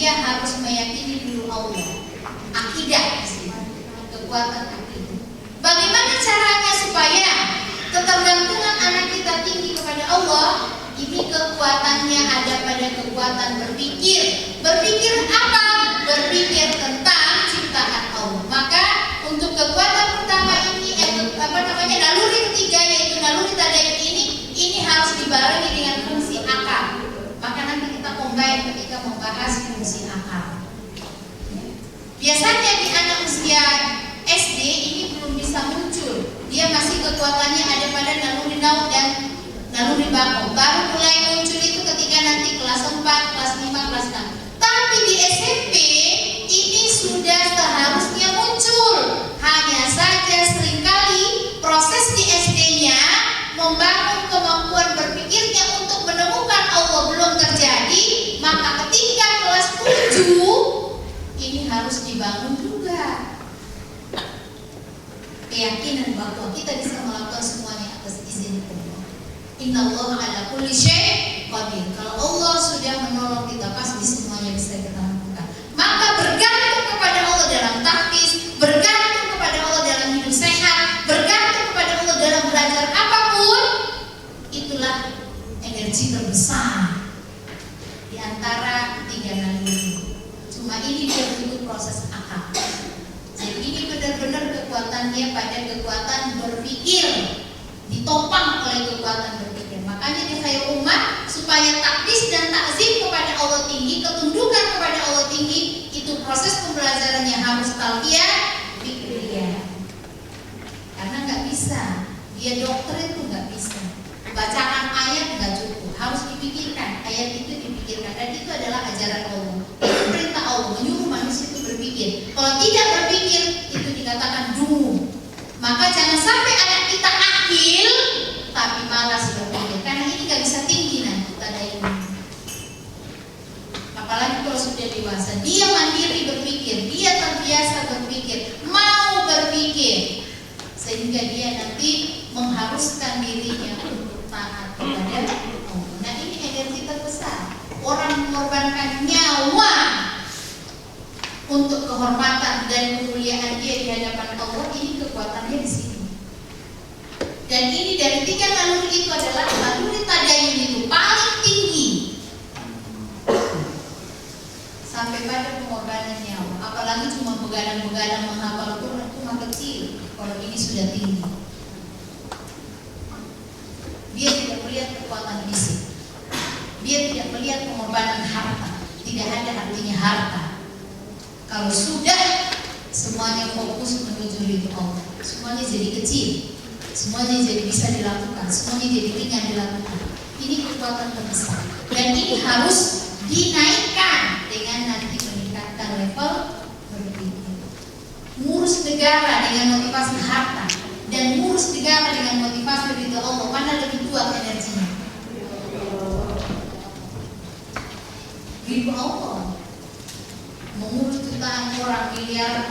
dia harus meyakini dulu Allah. Akidah, kekuatan akidah. Bagaimana caranya supaya ketergantungan anak kita tinggi kepada Allah? Ini kekuatannya ada pada kekuatan berpikir. Berpikir apa? Berpikir tentang ciptaan Allah. Maka untuk kekuatan pertama ini, naluri ketiga yaitu naluri tadayun ini harus dibarengi dengan fungsi akal. Maka nanti kita combine ketika membahas fungsi akal. Biasanya di anak usia SD ini belum bisa muncul. Dia masih kekuatannya ada pada naluri naud dan naluri bako. Baru mulai muncul itu ketika nanti kelas 4, kelas 5, kelas 6. Tapi di SMP ini sudah seharusnya muncul. Hanya saja seringkali proses di SD-nya membangun kemampuan berpikirnya untuk menemukan Allah belum terjadi. Maka ketika kelas 7 ini harus dibangun juga keyakinan bahwa kita bisa melakukan semuanya atas izin Allah. Innallaha ala kulli syai' qadir. Kalau Allah sudah menolong kita, pasti semuanya bisa kita lakukan. Maka bergantung kepada Allah dalam taktis, bergantung kepada Allah dalam hidup sehat, bergantung kepada Allah dalam belajar apapun. Itulah energi terbesar di antara tiga naluri. Cuma ini dia butuh proses akal. Jadi ini benar-benar kekuatannya pada kekuatan berpikir, ditopang oleh kekuatan berpikir. Makanya di khayr ummah, supaya takdis dan takzim kepada Allah tinggi, ketundukan kepada Allah tinggi, itu proses pembelajarannya harus talqiyah fikriyah. Karena nggak bisa, dia dokter itu nggak bisa. Bacaan ayat nggak cukup, harus dipikirkan. Ayat itu dipikirkan, dan itu adalah ajaran Allah. Itu perintah Allah, menyuruh manusia itu berpikir. Kalau tidak berpikir, itu dikatakan dungu. Maka jangan sampai anak kita akil tapi malas berpikir, karena ini nggak bisa tinggi nanti tadayun. Apalagi kalau sudah dewasa, dia mandiri berpikir, dia terbiasa berpikir, mau berpikir, sehingga dia nanti mengharuskan dirinya untuk taat kepada Allah. Nah ini energi terbesar. Orang mengorbankan nyawa untuk kehormatan dan kemuliaan dia di hadapan Allah, ini kekuatannya di sini. Dan ini dari tiga naluri itu adalah naluri tadayun itu paling tinggi, sampai pada pengorbanan nyawa. Apalagi cuma begadang-begadang menghafal Quran itu mah kecil. Kalau ini sudah tinggi, dia tidak melihat kekuatan fisik, dia tidak melihat pengorbanan harta. Tidak ada artinya harta kalau sudah semuanya fokus menuju ridho Allah. Semuanya jadi kecil, semuanya jadi bisa dilakukan, semuanya jadi ringan dilakukan. Ini kekuatan terbesar, dan ini harus dinaikkan dengan nanti meningkatkan level berpikir. Ngurus negara dengan motivasi harta, dan ngurus negara dengan motivasi ridho Allah, mana lebih kuat energinya? Ridho Allah. Mengurus jutaan orang, miliaran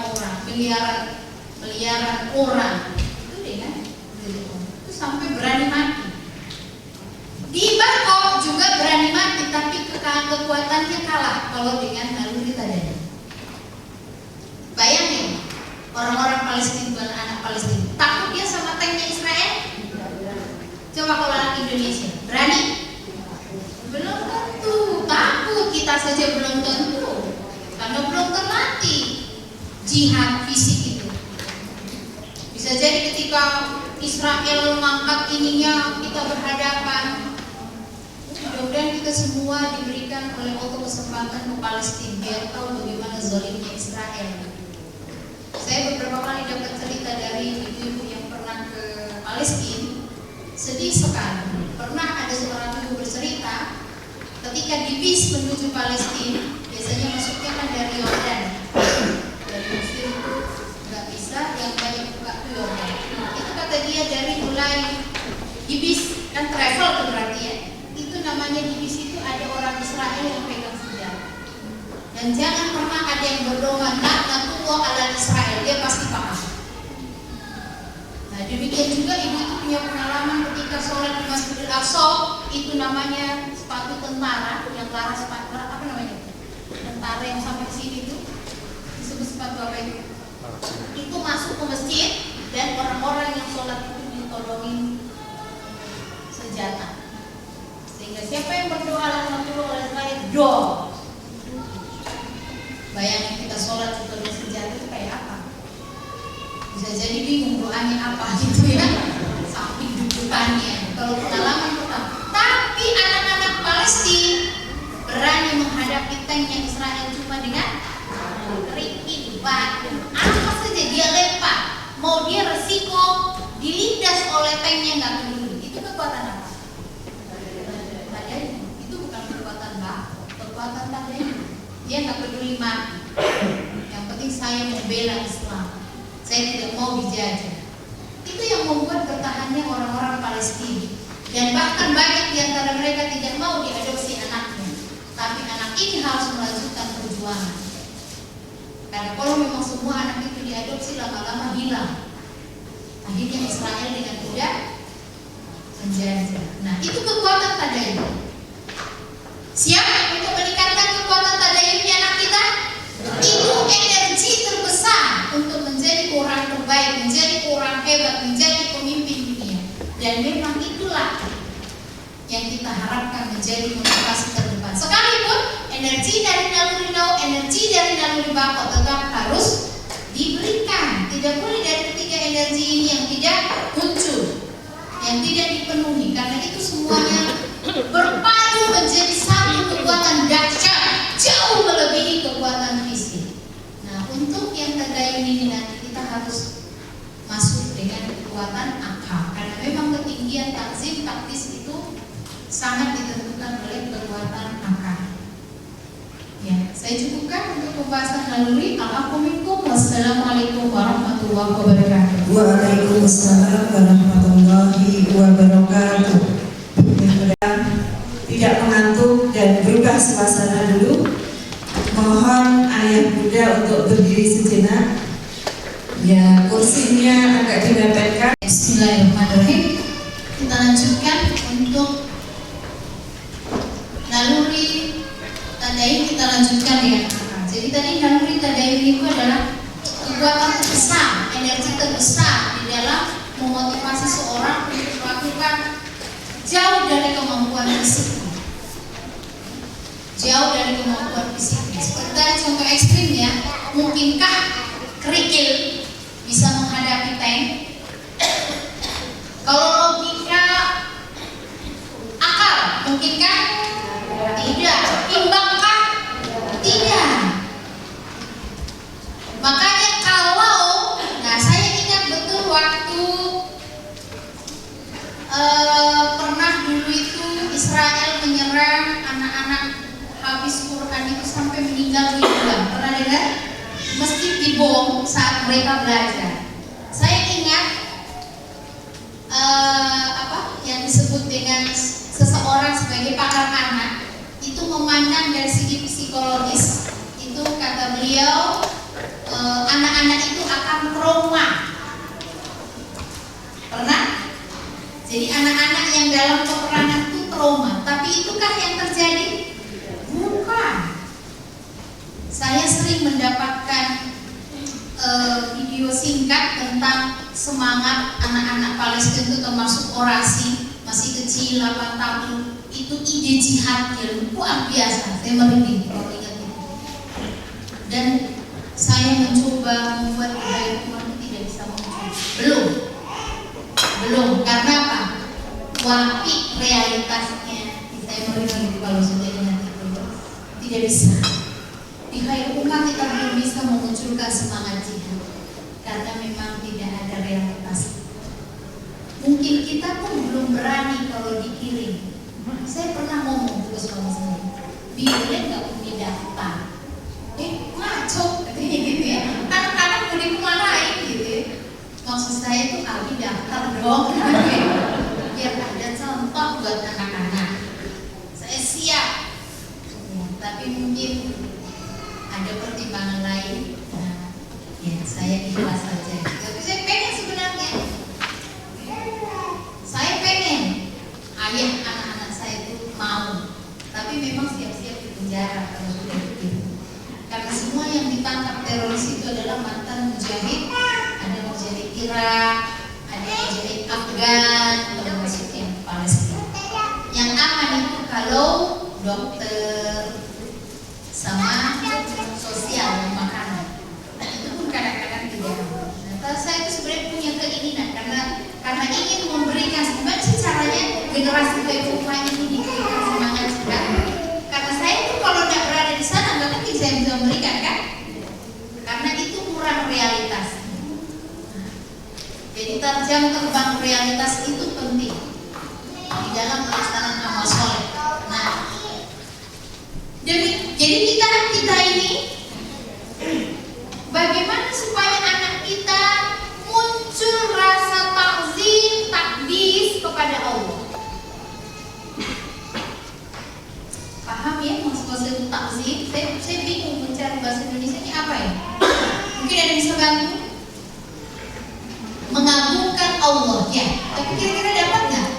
orang, itu deh kan, itu sampai berani mati. Di Bangkok juga berani mati, tapi kekuatannya kalah kalau dengan naluri tadi. Bayangin, orang-orang Palestina, bukan anak Palestina, takut dia sama tanknya Israel? Coba kalau anak Indonesia, berani? Belum tentu, takut, kita saja belum tentu. Karena belum terlatih jihad fisik itu. Bisa jadi ketika Israel mengangkat ininya, kita berhadapan. Mudah-mudahan kita semua diberikan oleh Allah kesempatan ke Palestina, biar tahu bagaimana zalimnya Israel. Saya beberapa kali dapat cerita dari ibu-ibu yang pernah ke Palestina, sedih sekali. Pernah ada seorang ibu bercerita, ketika di bis menuju Palestina, biasanya masuknya kan dari Yordan, dari Mesir itu nggak bisa, yang banyak buka itu Yordan. Itu kata dia dari mulai di bis kan travel tuh berarti ya. Itu namanya di bis itu ada orang Israel yang pegang senjata. Dan jangan pernah ada yang berdoa naknatullah ala Israel, dia pasti paham. Nah demikian juga ibu itu punya pengalaman ketika sholat di Masjidil Aqsa, itu namanya sepatu tentara yang laras apa namanya? tentara yang sampai sini tuh disebut sepatu apa itu? Itu masuk ke masjid dan orang-orang yang sholat itu ditodongin senjata. Sehingga siapa yang berdoa langsung do. Bayangin kita sholat ditodong senjata itu kayak apa? Bisa jadi bingung doanya apa gitu ya. Samping dudukannya. Kalau pengalaman pertama. Tapi anak-anak Palestina berani menghadapi tanknya Israel cuma dengan kerikil, batu, apa saja dia lempar. Mau dia resiko dilindas oleh tanknya nggak peduli. Itu kekuatan apa? Tadanya. Itu bukan kekuatan kekuatan tadanya. Dia nggak peduli mati. Yang penting saya membela Islam. Saya tidak mau dijajah. Itu yang membuat bertahannya orang-orang Palestina. Dan bahkan banyak di antara mereka tidak mau diadopsi anaknya. Tapi anak ini harus melanjutkan perjuangan. Karena kalau memang semua anak itu diadopsi lama-lama hilang. Akhirnya Israel dengan mudah menjajah. Nah, itu kekuatan tadayun. Siap untuk meningkatkan kekuatan tadayunnya anak kita? Itu energi terbesar untuk menjadi orang terbaik, menjadi orang hebat, menjadi pemimpin dunia. Dan memang itulah yang kita harapkan menjadi motivasi terdepan. Sekalipun energi dari naluri nau, energi dari naluri bako tetap harus diberikan. Tidak boleh dari ketiga energi ini yang tidak muncul, yang tidak dipenuhi. Karena itu semuanya berpadu menjadi satu kekuatan dahsyat, jauh melebihi kekuatan fisik. Nah, untuk yang tadayun ini nanti kita harus masuk dengan kekuatan akal. Karena memang ketinggian takzim taktis itu sangat ditentukan oleh kekuatan akal. Ya, saya cukupkan untuk pembahasan naluri. Wassalamualaikum warahmatullahi wabarakatuh. Waalaikumsalam warahmatullahi wabarakatuh. Tidak mengantuk dan berubah suasana dulu. Mohon ayah bunda untuk berdiri sejenak. Ya, kursinya agak dimepetkan. Bismillahirrahmanirrahim. Kita lanjutkan untuk naluri tadayun, kita lanjutkan dengan akal. Jadi tadi naluri tadayun itu adalah kekuatan terbesar, energi terbesar di dalam memotivasi seorang untuk melakukan jauh dari kemampuan fisik. Jauh dari kemampuan fisik. Seperti contoh ekstrim ya, mungkinkah kerikil bisa menghadapi tank? Kalau logika akal, mungkinkah? Tidak. Imbangkah? Tidak. Makanya kalau, nah saya ingat betul waktu pernah dulu itu Israel menyerang anak-anak habis Quran itu sampai meninggal dunia. Pernah dengar? Masjid dibom saat mereka belajar. Saya ingat yang disebut dengan seseorang sebagai pakar anak itu memandang dari segi psikologis. Itu kata beliau, anak-anak itu akan trauma. Pernah? Jadi anak-anak yang dalam peperangan itu trauma. Tapi itukah yang terjadi? Bukan. Saya sering mendapatkan video singkat tentang semangat anak-anak Palestina itu, termasuk orasi, masih kecil 8 tahun. Itu ide jihadnya luar biasa. Saya merinding kalau ingat itu. Dan saya mencoba membuat budaya Tuhan tidak bisa muncul. Belum. Karena apa? Wapi realitasnya. Saya merinding kalau sudah ingat itu. Tidak bisa. Di Khairul Ummah kita belum bisa memunculkan semangat jihad karena memang tidak ada realitas. Mungkin kita pun belum berani kalau dikirim. Saya pernah ngomong ke suami saya, boleh nggak punya daftar? Ngaco, katanya gitu ya. Anak-anak mau dikemanain gitu ya. Maksud saya itu Abi daftar dong, biar ada contoh buat anak-anak. Saya siap, ya, tapi mungkin ada pertimbangan lain. Nah, ya saya ikhlas saja. Tapi saya pengen sebenarnya. Saya pengen ayah anak-anak saya itu mau, tapi memang siap-siap di penjara kalau sudah begitu. yang ditangkap teroris itu adalah mantan mujahid, ada mujahid Irak, ada mujahid Afgan, termasuk yang Palestina. Yang aman itu kalau dokter sama sosial makanan, itu pun kadang-kadang tidak aman. Nah, saya itu sebenarnya punya keinginan karena ingin memberikan gimana sih caranya generasi K-pop ini diberikan semangat juga. Karena saya itu kalau tidak berada di sana nggak mungkin saya bisa memberikan kan, karena itu kurang realitas. Jadi jam terbang realitas itu penting di dalam pelaksanaan amal soleh. Nah, jadi kita ini bagaimana supaya anak kita muncul rasa takzim, takdis kepada Allah. Paham ya maksud itu takzim? Saya bingung mencari bahasa Indonesia ini apa ya? Mungkin ada yang bisa bantu? Mengagungkan Allah ya. Tapi kira-kira dapat nggak?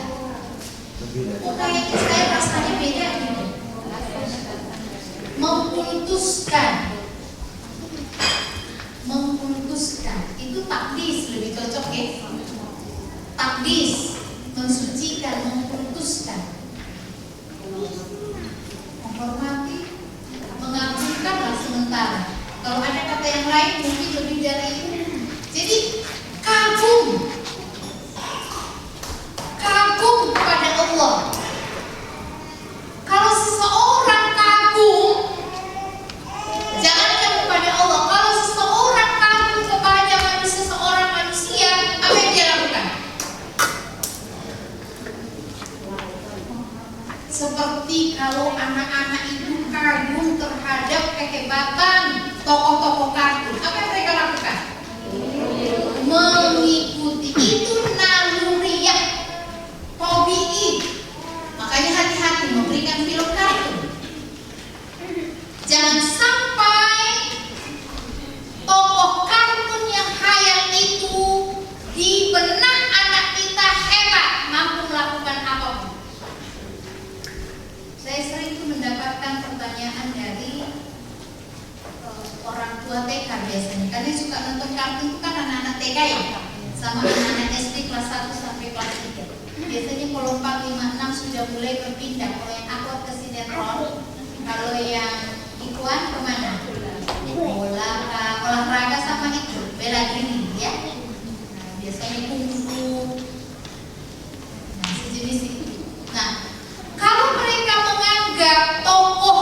Oh kayaknya saya rasanya beda gitu. Mengkultuskan itu takdis lebih cocok ya. Takdis, mensucikan, mengkultuskan, menghormati, mengagungkanlah sementara. Kalau ada kata yang lain mungkin lebih dari itu. Jadi kagum kepada Allah. Kalau seseorang kagum, jangankan kepada Allah, kalau seseorang kagum kepada seseorang manusia, apa yang dia lakukan? Seperti kalau anak-anak itu kagum terhadap kehebatan tokoh-tokoh kartun, apa yang mereka lakukan? Mengikuti. Itu naluriah, hobi. Makanya hati-hati memberikan film kartun. Jangan sampai tokoh kartun yang khayal itu di benak anak kita hebat, mampu melakukan apapun. Saya sering mendapatkan pertanyaan dari orang tua TK biasanya, karena suka nonton kartun itu kan anak-anak TK ya, sama anak-anak SD kelas 1 sampai kelas 3. Biasanya kalau 4, 5, 6 sudah mulai berpindah. Kalau yang akut ke sinetron, kalau yang ikuan kemana? Bola, olahraga sama itu, bela diri ya. Nah, biasanya kungfu. Nah, sejenis itu. Nah, kalau mereka menganggap tokoh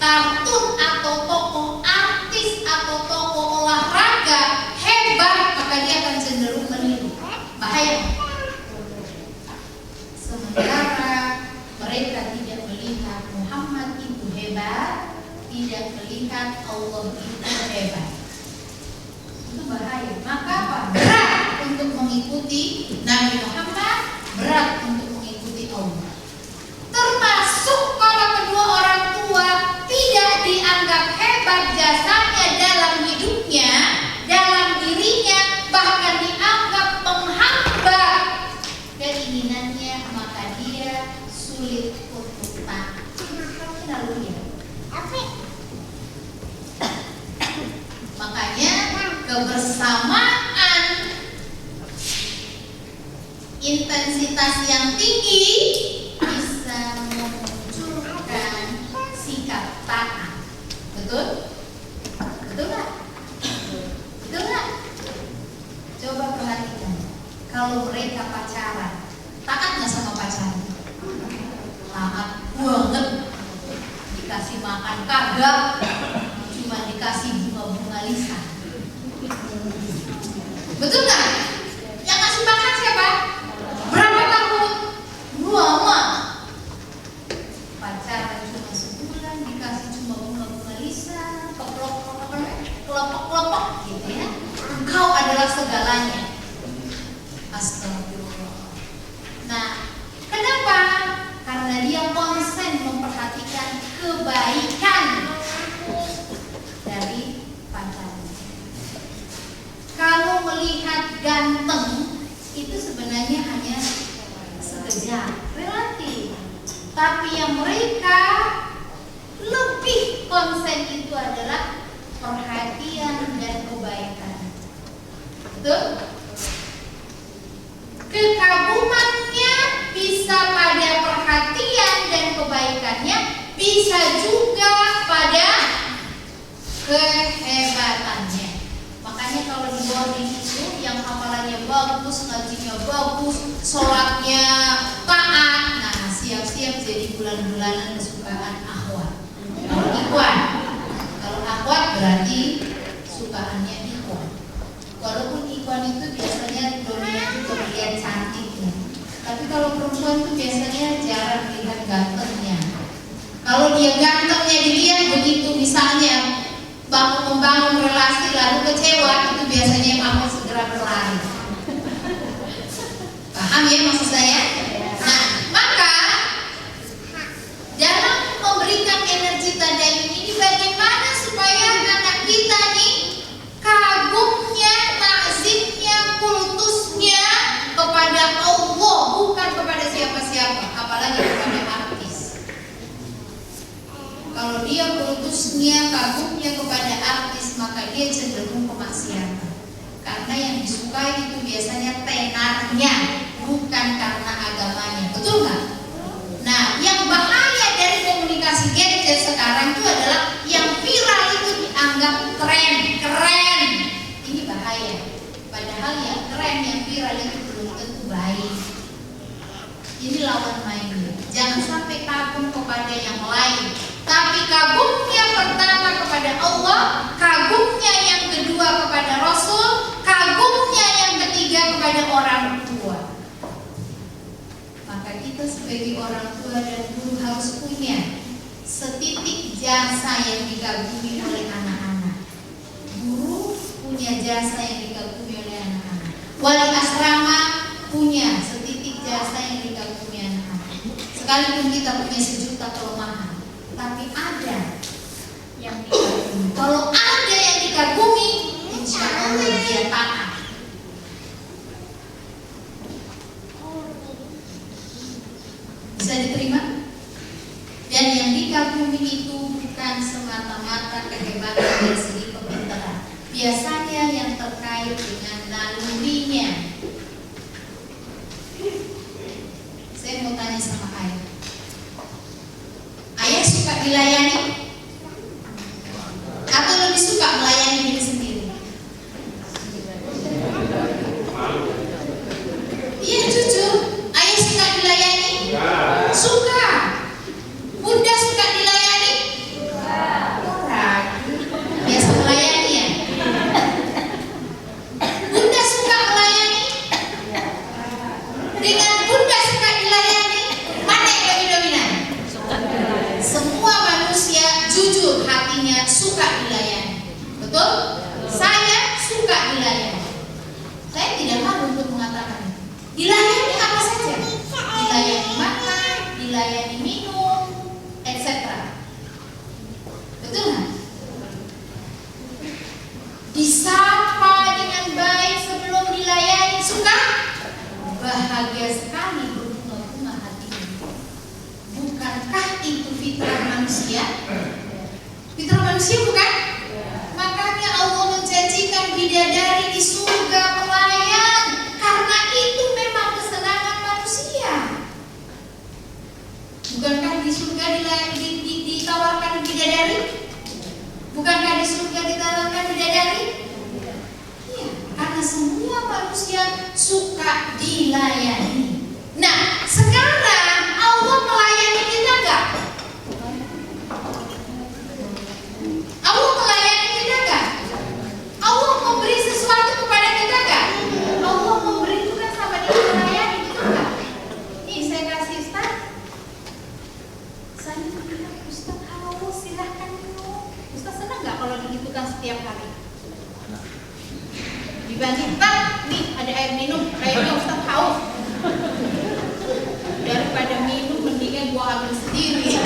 kartun atau tokoh artis atau tokoh olahraga hebat, maka dia akan cenderung meniru. Bahaya. Sementara mereka tidak melihat Muhammad itu hebat, tidak melihat Allah itu hebat, itu bahaya. Maka apa? Berat untuk mengikuti Nabi Muhammad, berat untuk mengikuti Allah. Termasuk kalau kedua orang tua tidak dianggap hebat jasanya dalam hidupnya, dalam dirinya, bahkan dianggap penghamba keinginannya, maka dia sulit untuk taat. Lalu ya. Makanya kebersamaan intensitas yang tinggi bisa memunculkan sikap taat. Betul? Betul nggak? Betul nggak? Coba perhatikan. Kalau mereka pacaran, taat nggak sama pacaran? Taat banget. Dikasih makan kagak, cuma dikasih bunga-bunga lisan. Betul nggak? Yang kasih makan siapa? Berapa tahun? 2 mah. Pacaran cuma sebulan, dikasih cuma bunga-bunga lisan, kelopak-kelopak gitu ya. Engkau adalah segalanya. Astagfirullah. Nah, kenapa? Karena dia konsen memperhatikan kebaikan dari pacarnya. Kalau melihat ganteng itu sebenarnya hanya sekejap, relatif. Tapi yang mereka lebih konsen itu adalah perhatian dan kebaikan. Betul? Kekagumannya bisa pada perhatian dan kebaikannya, bisa juga pada kehebatannya. Makanya kalau di boarding itu yang hafalannya bagus, ngajinya bagus, sholatnya taat, nah siap-siap jadi bulan-bulanan kesukaan akhwat. Kalau ikhwan, kalau akhwat berarti sukaannya ikhwan. Walaupun ikhwan itu biasanya dominan juga melihat cantiknya, tapi kalau perempuan itu biasanya jarang melihat gantengnya. Kalau dia gantengnya dilihat begitu, misalnya membangun relasi lalu kecewa, itu biasanya yang akan segera berlari. Paham ya maksud saya? Nah, maka dalam memberikan energi tadayun ini, bagaimana supaya anak kita nih kagumnya, takzimnya, kultusnya kepada Allah, bukan kepada siapa-siapa, apalagi kepada artis. Kalau dia kultusnya, kagumnya kepada artis, maka dia cenderung kemaksiatan. Karena yang disukai itu biasanya tenarnya, bukan karena agamanya. Betul nggak? Nah, yang bahaya dari komunikasi gadget sekarang itu adalah yang viral itu dianggap tren, keren. Ini bahaya. Padahal yang keren, yang viral itu belum tentu baik. Ini lawan mainnya. Jangan sampai kagum kepada yang lain, tapi kagumnya pertama kepada Allah, kagumnya yang kedua kepada Rasul, kagumnya yang ketiga kepada orang tua. Maka kita sebagai orang tua dan guru harus punya setitik jasa yang dikagumi oleh anak-anak. Guru punya jasa yang dikagumi oleh anak-anak. Wali asrama punya setitik jasa yang dikagumi anak-anak. Sekalipun kita punya sejuta kelemahan, tapi ada yang dikagumi. Kalau ada yang dikagumi, insya Allah dia taat. Bisa diterima? Dan yang dikagumi itu bukan semata-mata kehebatan dari segi kepintaran. Biasanya yang terkait dengan nalurinya. Saya mau tanya sama Ayah. Ayah suka dilayani? Atau lebih suka melayani diri sendiri? Iya jujur, Ayah suka dilayani? Suka. Bunda suka dilayani? Ragu. Biasa melayani ya? Bunda suka melayani? Dengan Bunda suka dilayani, mana yang lebih dominan? Semua manusia jujur hatinya suka dilayani. Betul? Saya suka dilayani. Saya tidak malu untuk mengatakan itu. Dilayani apa saja? Dilayani makan, dilayani minum, etc. Betul nggak? Disapa dengan baik sebelum dilayani, suka? Bahagia sekali berbunga-bunga hatinya. Bukankah itu fitrah manusia? Fitrah manusia bukan? Makanya Allah menjanjikan bidadari di surga pelayan, karena itu memang kesenangan manusia. Bukankah di surga ditawarkan bidadari? Bukankah di surga ditawarkan bidadari? Iya, karena semua manusia suka dilayani. Nah, sekarang Allah melayani kita enggak? Allah melayani kita enggak? Allah memberi sesuatu kepada kita enggak? Allah memberi itu kan sama dengan melayani, betul enggak? Nih, saya kasih Ustaz. Saya bilang, Ustaz haus, silahkan minum. Ustaz senang enggak kalau digitukan setiap hari? Dibanding, Pak, nih ada air minum, kayaknya Ustaz haus. Daripada minum, mendingan gua ambil sendiri.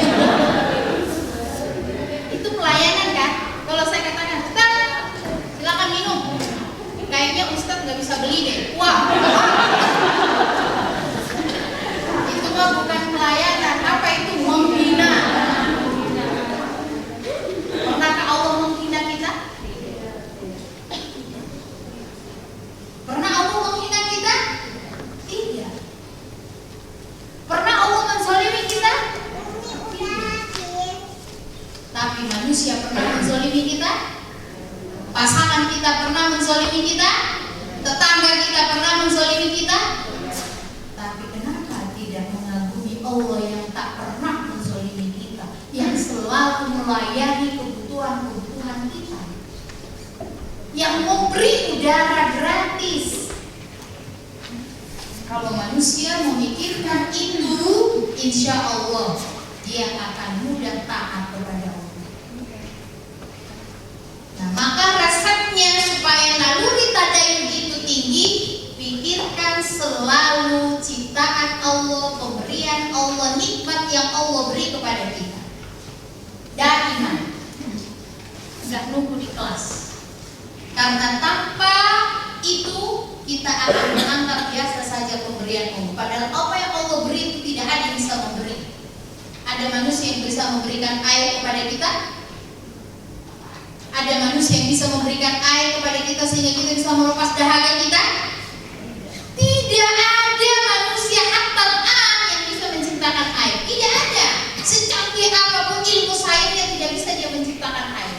Itu pelayanan kan? Kalau saya katakan, Ustaz, silakan minum. Kayaknya Ustaz nggak bisa beli deh. Wah, itu mah bukan pelayanan. Apa itu? Menghina. Pernahkah Allah menghina kita? manusia pernah menzolimi kita? Pasangan kita pernah menzolimi kita? Tetangga kita pernah menzolimi kita? Tapi kenapa tidak mengagumi Allah yang tak pernah menzolimi kita, yang selalu melayani kebutuhan-kebutuhan kita, yang memberi udara gratis? Kalau manusia memikirkan itu, insya Allah dia akan mudah taat kepada Allah. Nah, maka resepnya supaya naluri tadayun itu tinggi, pikirkan selalu ciptaan Allah, pemberian Allah, nikmat yang Allah beri kepada kita. Daiman, nggak nunggu di kelas, karena tanpa itu kita akan menganggap biasa saja pemberian Allah. Padahal apa yang Allah beri itu tidak ada yang bisa memberi. Ada manusia yang bisa memberikan air kepada kita? Ada manusia yang bisa memberikan air kepada kita sehingga kita bisa melepas dahaga kita? Tidak ada manusia hatta yang bisa menciptakan air. Tidak ada. Secanggih apapun ilmu sainsnya tidak bisa dia menciptakan air.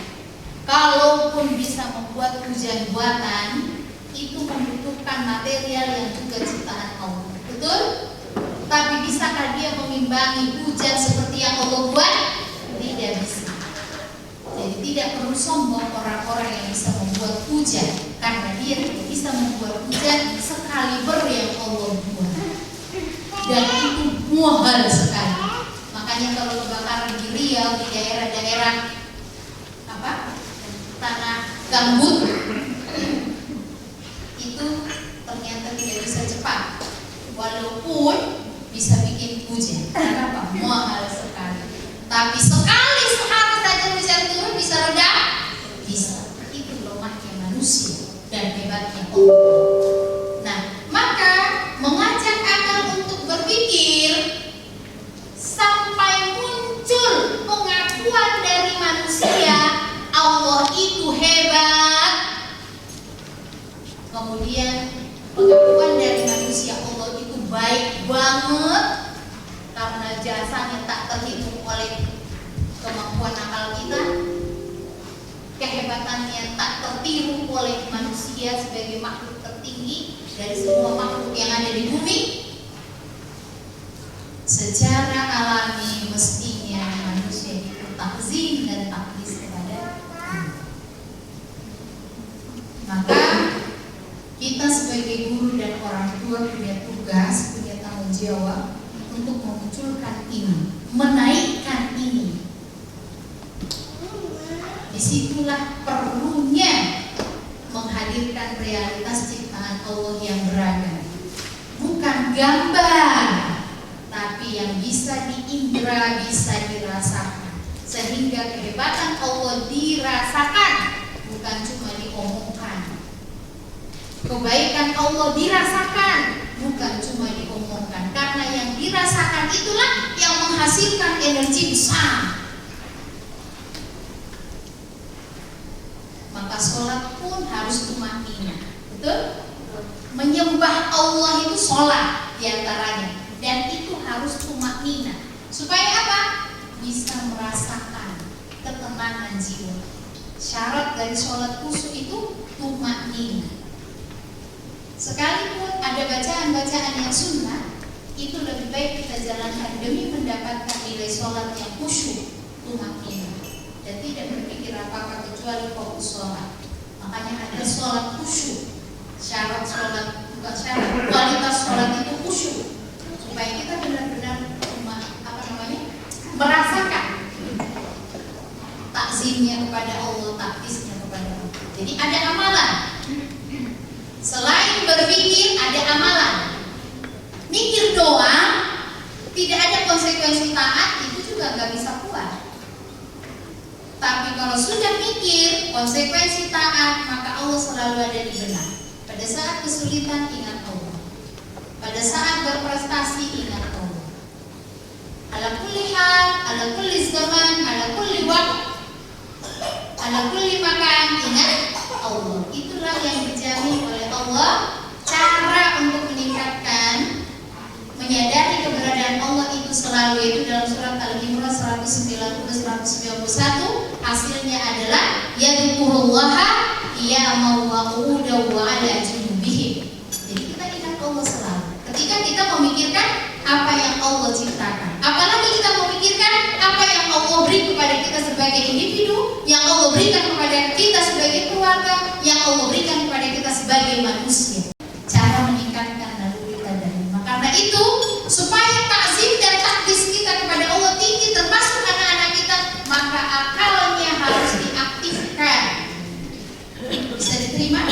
Kalaupun bisa membuat hujan buatan, itu membutuhkan material yang juga ciptaan Allah. Betul? Tapi bisakah dia mengimbangi hujan seperti yang Allah buat? Tidak bisa. Jadi tidak perlu sombong orang-orang yang bisa membuat hujan, karena dia tidak bisa membuat hujan sekaliber yang Allah buat. Dan itu mahal sekali. Makanya kalau kebakaran di Riau, di daerah-daerah tanah gambut, itu ternyata tidak bisa cepat, walaupun bisa bikin hujan. Kenapa? Mahal sekali. Tapi sekali sehari saja hujan turun bisa reda? Bisa. Itu lemahnya manusia dan hebatnya Allah. Nah, maka mengajak akal untuk berpikir sampai muncul pengakuan dari manusia Allah itu hebat. Kemudian pengakuan dari manusia Allah itu baik banget karena jasanya tak terhitung oleh kemampuan akal kita, kehebatannya tak tertiru oleh manusia sebagai makhluk tertinggi dari semua makhluk yang ada di bumi. Secara alami mestinya manusia itu takzim dan takdis kepada Allah. Maka kita sebagai guru dan orang tua punya tugas, punya tanggung jawab untuk memunculkan ini, menaikkan ini. Disitulah perlunya menghadirkan realitas ciptaan Allah yang beragam. Bukan gambar, tapi yang bisa diindra, bisa dirasakan. Sehingga kehebatan Allah dirasakan, bukan cuma diomongkan. Kebaikan Allah dirasakan, bukan cuma diomongkan. Karena yang dirasakan itulah yang menghasilkan energi besar. Maka sholat pun harus tumanina. Betul? Menyembah Allah itu sholat diantaranya. Dan itu harus tumanina. Supaya apa? Bisa merasakan ketenangan jiwa. Syarat dari sholat khusyuk itu tumanina. Sekalipun ada bacaan-bacaan yang sunnah, itu lebih baik kita jalankan demi mendapatkan nilai sholat yang khusyuk, tumanina, dan tidak berpikir apa-apa kecuali fokus sholat. Makanya ada sholat khusyuk. Syarat sholat, bukan syarat, kualitas sholat itu khusyuk, supaya kita benar-benar merasakan takzimnya kepada Allah, takdisnya kepada Allah. Jadi ada amalan. Selain berpikir, ada amalan. Mikir doang, tidak ada konsekuensi taat, itu juga nggak bisa kuat. Tapi kalau sudah mikir konsekuensi taat, maka Allah selalu ada di benak. Pada saat kesulitan ingat Allah. Pada saat berprestasi ingat Allah. Ala kulli hal, ala kulli zaman, ala kulli waqt, ala kulli makan ingat Allah. Itulah yang dijamin oleh Allah cara untuk meningkatkan, menyadari keberadaan keberadaan Allah itu selalu, yaitu dalam surat Al-Imran 190-191, hasilnya adalah yadhkurullaha qiyaman wa qu'udan wa 'ala junubihim. Jadi kita ingat Allah selalu ketika kita memikirkan apa yang Allah ciptakan. Apalagi kita memikirkan apa yang Allah beri kepada kita sebagai individu, yang Allah berikan kepada kita sebagai keluarga, yang Allah berikan kepada kita sebagai manusia. Cara meningkatkan naluri kita dan iman. Karena itu, supaya takzim dan takdis kita kepada Allah tinggi, termasuk anak-anak kita, maka akalnya harus diaktifkan. Bisa diterima?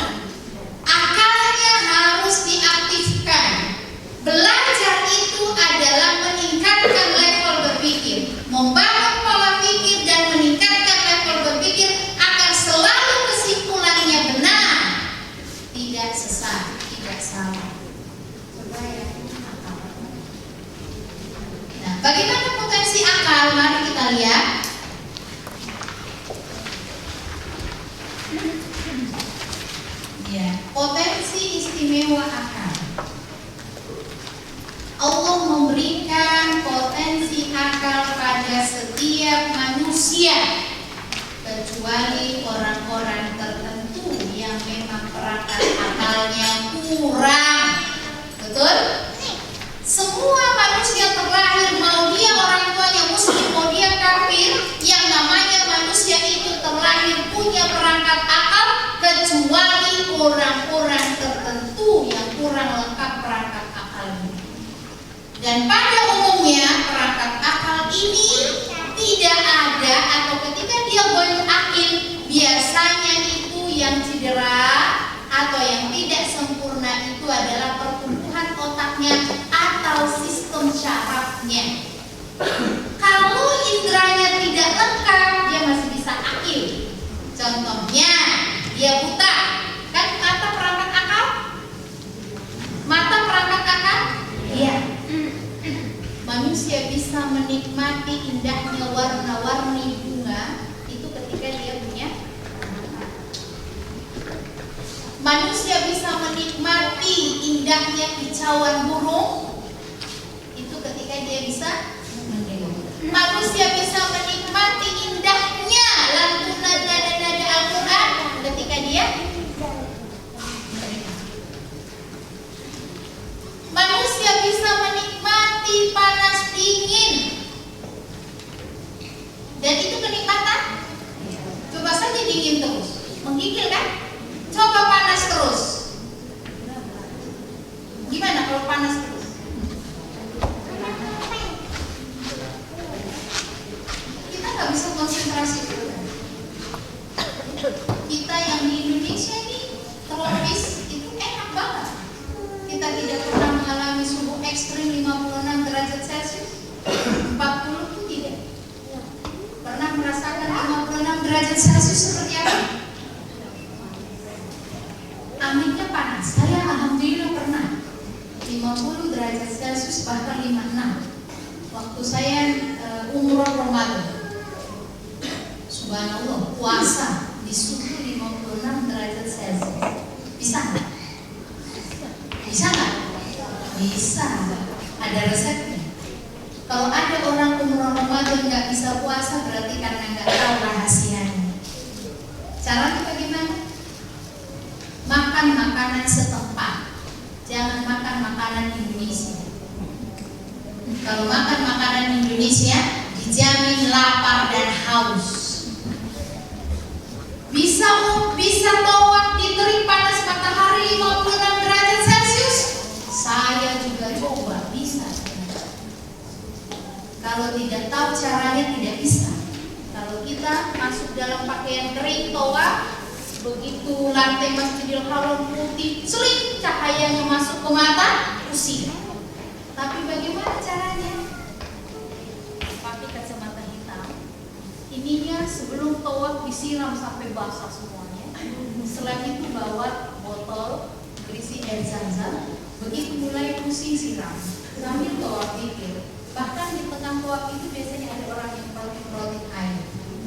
Akalnya harus diaktifkan. Belajar itu adalah meningkatkan level berpikir, membangun pola pikir dan meningkatkan level berpikir agar selalu kesimpulannya benar, tidak sesat, tidak salah. Coba ya, akal. Nah, bagaimana potensi akal? Mari kita lihat. Ya, potensi istimewa akal. Allah memberikan potensi akal pada setiap manusia, kecuali orang-orang tertentu yang memang perangkat akalnya kurang. Betul? Semua manusia terlahir, mau dia orang tuanya muslim, mau dia kafir, yang namanya manusia itu terlahir punya perangkat akal, kecuali orang-orang tertentu yang kurang lengkap perangkat akalnya. Dan pada umumnya perangkat akal ini tidak ada, atau ketika dia goyang akil, biasanya itu yang cedera atau yang tidak sempurna itu adalah pertumbuhan otaknya atau sistem syarafnya. Kalau indranya tidak lengkap, dia masih bisa akil. Contohnya, dia buta, kan mata perangkat akal? Mata perangkat akal? Iya. Manusia bisa menikmati indahnya warna-warni bunga itu ketika dia punya. Manusia bisa menikmati indahnya kicauan burung itu ketika dia bisa mendengar. Manusia bisa menikmati indahnya lantunan nada-nada Al-Quran ketika dia. Manusia bisa menikmati panas dingin, dan itu kenikmatan. Coba saja dingin terus, menggigil kan? Coba panas terus. Gimana kalau panas terus? Kita nggak bisa konsentrasi dulu. Kita yang di Indonesia ini tropis itu enak banget. Kita tidak pernah mengalami suhu ekstrim 56 derajat Celcius, 40 itu tidak. Pernah merasakan 56 derajat Celcius seperti apa? Anginnya panas. Saya alhamdulillah pernah 50 derajat Celcius, bahkan 56. Waktu saya umroh Ramadan, subhanallah, puasa di suhu 56 derajat Celcius. Bisa nggak? Bisa nggak? Bisa. Ada resepnya. Kalau ada orang umroh Ramadan nggak bisa puasa, berarti karena nggak tahu rahasianya. Caranya bagaimana? Makan makanan setempat. Jangan makan makanan Indonesia. Kalau makan makanan Indonesia, dijamin lapar dan haus. Bisa tawaf di terik panas matahari 56 derajat Celcius. Saya juga coba, bisa. Kalau tidak tahu caranya tidak bisa. Kalau kita masuk dalam pakaian kering tawaf, begitu lantai Masjidil Haram putih, seling cahayanya masuk ke mata, pusing. Tapi bagaimana caranya? Pakai kacamata hitam. Ininya sebelum tawaf disiram sampai basah semuanya. Setelah itu bawa botol berisi air zam-zam. Begitu mulai pusing, siram. Sambil tawaf pikir. Bahkan di tengah tawaf itu biasanya ada orang yang protein air,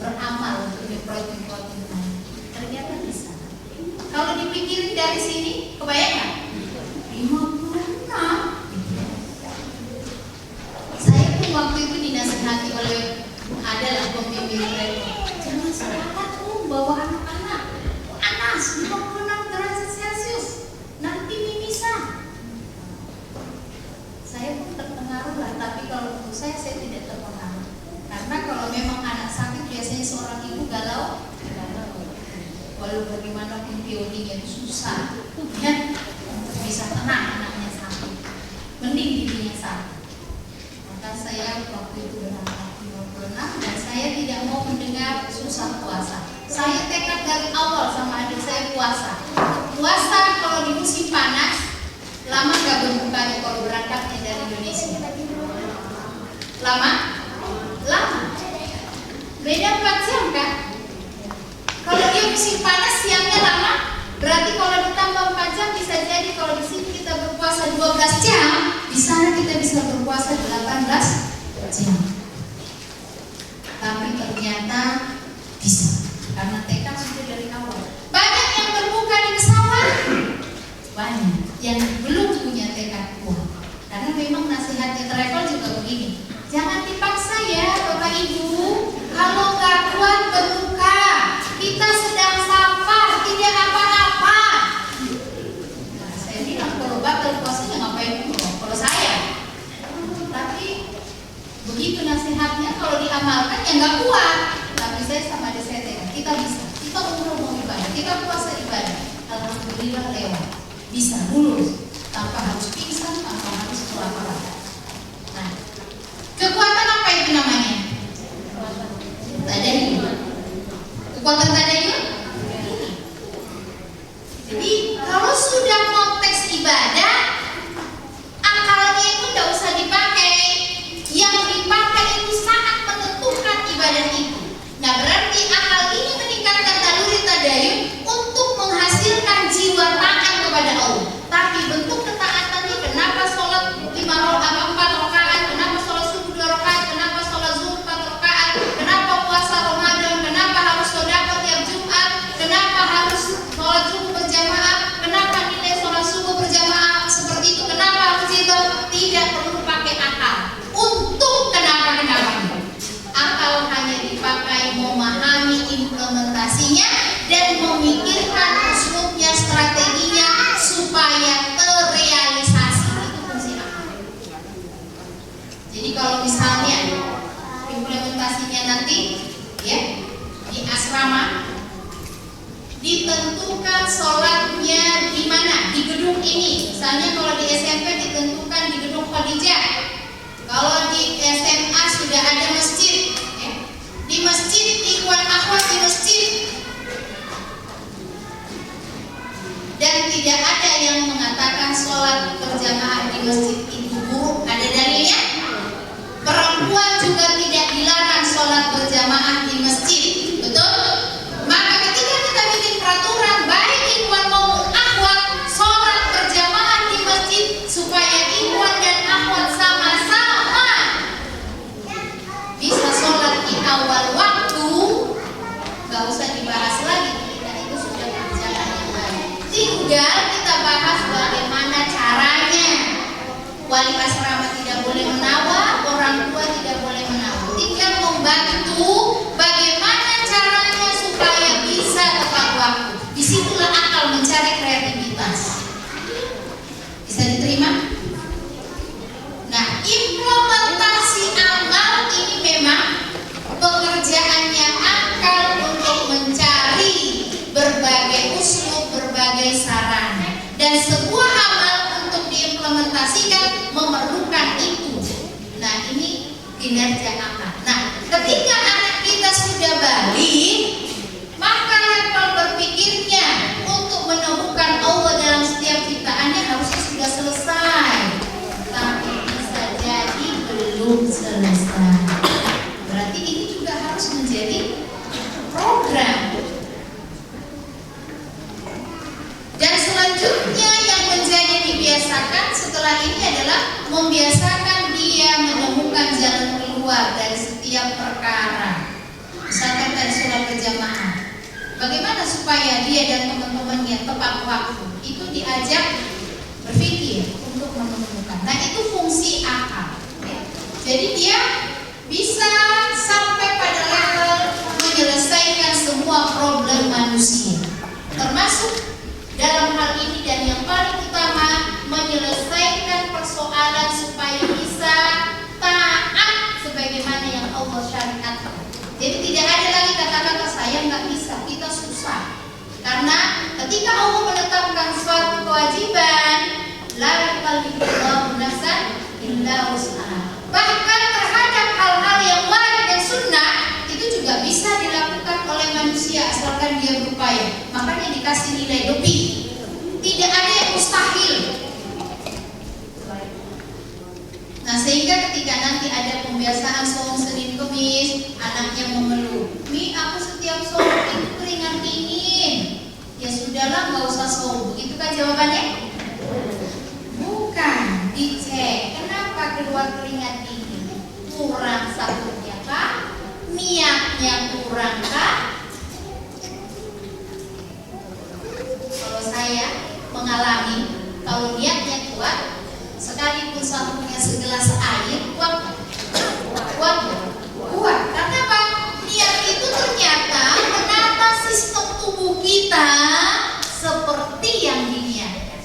beramal untuk protein air. Ternyata bisa. Kalau dipikirin dari sini, kebayang nggak? 56. dinasihati oleh adalah pembimbing mereka. Jangan sepakat bawa anak-anak panas 56 derajat Celcius, nanti mimisan. Saya pun terpengaruh lah, tapi kalau untuk saya tidak terpengaruh. Karena kalau memang anak sakit biasanya seorang ibu galau. Walau bagaimanapun teorinya itu susah, ya, untuk bisa tenang anaknya sakit. Mending dirinya sakit. Maka saya waktu itu berangkat 56 dan saya tidak mau mendengar susah puasa. Saya tekad dari awal sama adik saya puasa. Puasa kalau di musim panas lama gak berbukanya kalau berangkatnya dari Indonesia. Lama? Lama. Beda 4 jam kan? Kalau dia musim panas siangnya lama, berarti kalau ditambah 4 jam bisa jadi kalau di sini kita berpuasa 12 jam, di sana kita bisa berpuasa 18 jam. Tapi ternyata bisa, karena tekad sudah dari awal. Banyak yang berbuka di pesawat, banyak yang belum punya tekad kuat. Karena memang nasihatnya travel juga begini, jangan dipaksa ya Bapak Ibu, kalau nggak kuat berbuka. Kita sedang safar, tidak apa-apa. Nah, saya bilang kalau batal puasanya ngapain dulu? Kalau saya, tapi begitu nasihatnya kalau diamalkan ya nggak kuat. Tapi saya sama adik saya tekad, kita bisa. Kita umroh mau ibadah, kita puasa ibadah. Alhamdulillah lewat, bisa lulus tanpa harus pingsan, tanpa harus kelaparan. Nah, kekuatan apa itu namanya? Tadayun. Kekuatan tadayun. Jadi kalau sudah konteks ibadah, akalnya itu tidak usah dipakai. Yang dipakai itu sangat menentukan ibadah itu. Nah berarti akal ini meningkatkan naluri tadayun untuk menghasilkan jiwa taat kepada Allah. Tapi bentuk ketaatannya, kenapa sholat 4 rakaat, kenapa sholat subuh 2 rakaat, kenapa sholat zuhur 4 rakaat, kenapa puasa Ramadan, kenapa harus sedekah tiap Jumat, kenapa harus sholat subuh berjamaah, kenapa nilai sholat subuh berjamaah seperti itu, kenapa harus itu, tidak perlu pakai akal. Untuk kenapa akal hanya dipakai memahami implementasinya dan memikirkan usulnya, strateginya supaya terrealisasi. Itu fungsi akal. Jadi kalau misalnya implementasinya nanti ya di asrama ditentukan sholatnya di mana, di gedung ini. Misalnya kalau di SMP ditentukan di gedung Khadijah. Kalau di SMA sudah ada masjid, ya. Di masjid ikhwan akhwat di masjid. Dan tidak ada yang mengatakan sholat berjamaah di masjid itu buruk. Ada dalilnya? Perempuan juga tidak dilarang sholat berjamaah di masjid, betul? Maka ketika kita bikin peraturan baik ikhwan maupun akhwat sholat berjamaah di masjid supaya ikhwan dan akhwat sama-sama bisa sholat di awal waktu, gak usah dibahas lagi. Kita itu sudah berjalan yang baik. Tinggal kita bahas bagaimana caranya. Wali asrama tidak boleh menawar, orang tua tidak boleh menawar. Tinggal membantu bagaimana caranya supaya bisa tepat waktu. Disitulah akal mencari kreativitas. Bisa diterima? Nah, implementasi amal ini memang pekerjaannya akal untuk mencari berbagai usul, berbagai sarana. Dan sebuah amal untuk diimplementasikan memerlukan itu. Nah, ini kinerja akal. Nah, ketika anak kita sudah balik, maka level berpikirnya untuk menemukan Allah dalam setiap ciptaannya harusnya sudah selesai. Tapi bisa jadi belum selesai. Berarti ini juga harus menjadi program. Dan selanjutnya yang menjadi dibiasakan setelah ini adalah membiasakan dia menemukan jalan keluar dari setiap perkara. Misalkan tadi sholat berjamaah, bagaimana supaya dia dan teman-temannya tepat waktu? Itu diajak berpikir untuk menemukan. Nah itu fungsi akal. Ya. Jadi dia bisa termasuk dalam hal ini dan yang paling utama menyelesaikan persoalan supaya bisa taat sebagaimana yang Allah syariatkan. Jadi tidak ada lagi kata-kata saya nggak bisa, kita susah. Karena ketika Allah menetapkan suatu kewajiban, la yukallifullahu nafsan illa wus'aha. Bahkan terhadap hal-hal yang wajib dan sunnah itu juga bisa dilakukan oleh manusia asalkan dia berupaya. Makanya dikasih nilai lebih. Tidak ada yang mustahil. Nah, sehingga ketika nanti ada pembiasaan saum Senin Kemis, anaknya mengeluh, "Mi, aku setiap saum itu keringat dingin." Ya sudahlah, nggak usah saum. Begitu kan jawabannya? Bukan, dicek. Kenapa keluar keringat dingin? Kurang sahurnya kah? Niatnya kurang kah? Kalau saya mengalami, kalau niatnya kuat, sekalipun sahurnya segelas air, kuat. Karena apa? Niat itu ternyata menata sistem tubuh kita seperti yang diniatkan.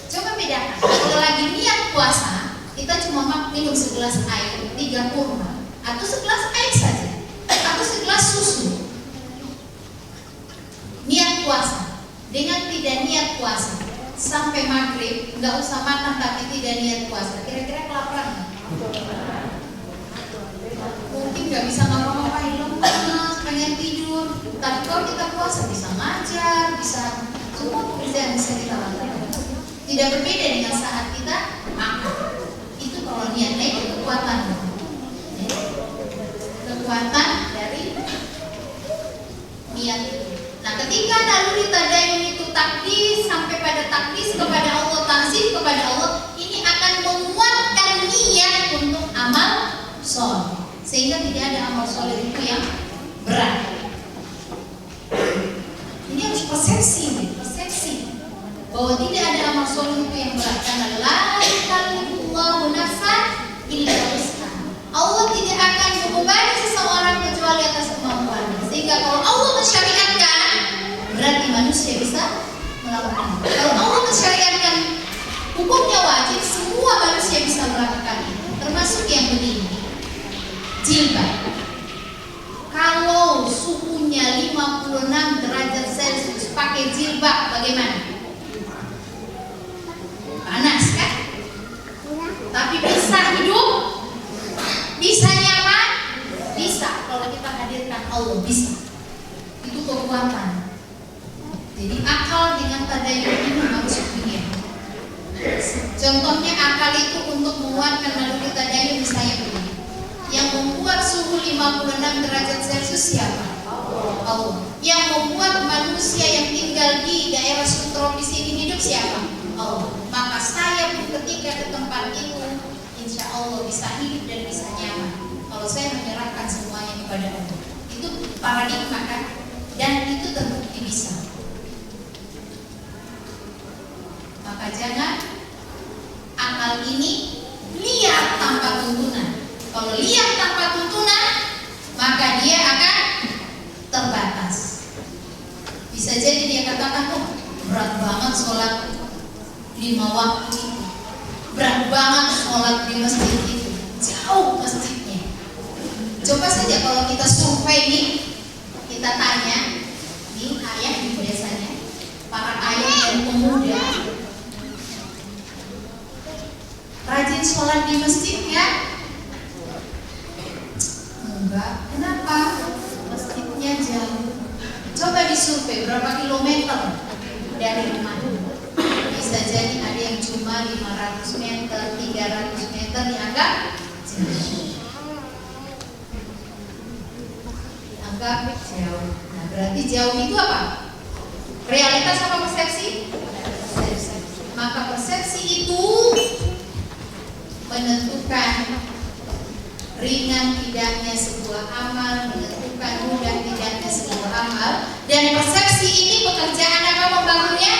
Coba bedakan. Kalau lagi niat puasa, kita cuma minum segelas air, 3 kurma, atau segelas air saja, atau segelas susu. Niat puasa dengan tidak niat puasa sampai maghrib, nggak usah makan tapi tidak niat puasa, kira-kira kelaparan nggak? Mungkin nggak bisa ngapa-ngapain, lemas, pengen tidur. Tapi kalau kita puasa bisa ngajar, bisa semua pekerjaan bisa kita lakukan. Tidak berbeda dengan saat kita makan. Itu kalau niatnya itu kekuatan dari niat itu. Nah, ketika naluri tadayun itu takdis sampai pada takdis kepada Allah, ta'zim kepada Allah, ini akan menguatkan niat untuk amal soleh, sehingga tidak ada amal soleh itu yang berat. Ini harus persepsi bahwa tidak ada amal soleh itu yang berat, karena la yukallifullahu nafsan illa wus'aha. Allah tidak akan membebani seseorang kecuali atas kemampuannya. Sehingga kalau Allah mensyariatkan, berarti manusia bisa melakukan. Kalau Allah mensyariatkan hukumnya wajib, semua manusia bisa melakukan itu. Termasuk yang begini, jilbab. Kalau suhunya 56 derajat Celcius pakai jilbab bagaimana? Panas kan? Tapi bisa hidup? Bisa nyaman? Bisa. Kalau kita hadirkan Allah, bisa. Itu kekuatan. Jadi akal dengan tadayun ini harus punya. Contohnya akal itu untuk menguatkan naluri tadayun misalnya begini. Yang membuat suhu 56 derajat Celcius siapa? Allah. Yang membuat manusia yang tinggal di daerah subtropis ini hidup siapa? Allah. Maka saya pun ketika ke tempat itu, insya Allah bisa hidup dan bisa nyaman. Kalau saya menyerahkan semuanya kepada Allah, itu paradigma kan? Dan itu terbukti bisa. Maka jangan akal ini lihat tanpa tuntunan. Kalau lihat tanpa tuntunan, maka dia akan terbatas. Bisa jadi dia katakan, oh berat banget sholat 5 waktu itu, berat banget sholat di masjid itu, jauh masjidnya. Coba saja kalau kita survei nih, kita tanya nih ayah nih biasanya, para ayah dan pemuda rajin sholat di masjid ya? Enggak. Kenapa? Masjidnya jauh. Coba disurvei berapa kilometer dari rumah. Bisa jadi ada yang cuma 500 meter, 300 meter dianggap jauh. Dianggap jauh. Nah, berarti jauh itu apa? Realitas apa persepsi? Persepsi. Maka persepsi itu menentukan ringan tidaknya sebuah amal, menentukan mudah tidaknya sebuah amal. Dan persepsi ini pekerjaan apa membangunnya?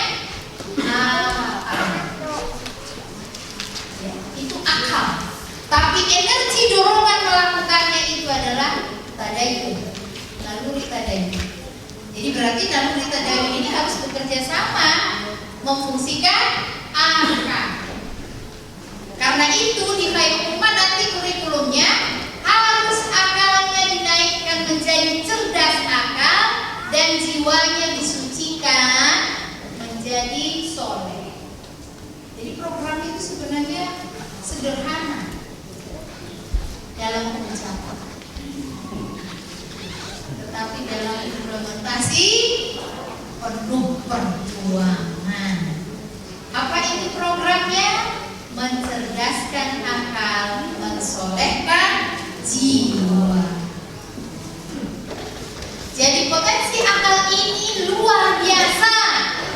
Ya, itu akal. Tapi energi dorongan melakukannya itu adalah tadayun, naluri tadayun. Jadi berarti dalam berita dayu ini harus bekerja sama, memfungsikan akal. Karena itu di Khairukum nanti kurikulumnya harus akalnya dinaikkan menjadi cerdas akal dan jiwanya disucikan menjadi soleh. Jadi program itu sebenarnya sederhana dalam pengucapan, tetapi dalam implementasi penuh perjuangan. Apa itu programnya? Mencerdaskan akal, mensolehkan jiwa. Jadi potensi akal ini luar biasa,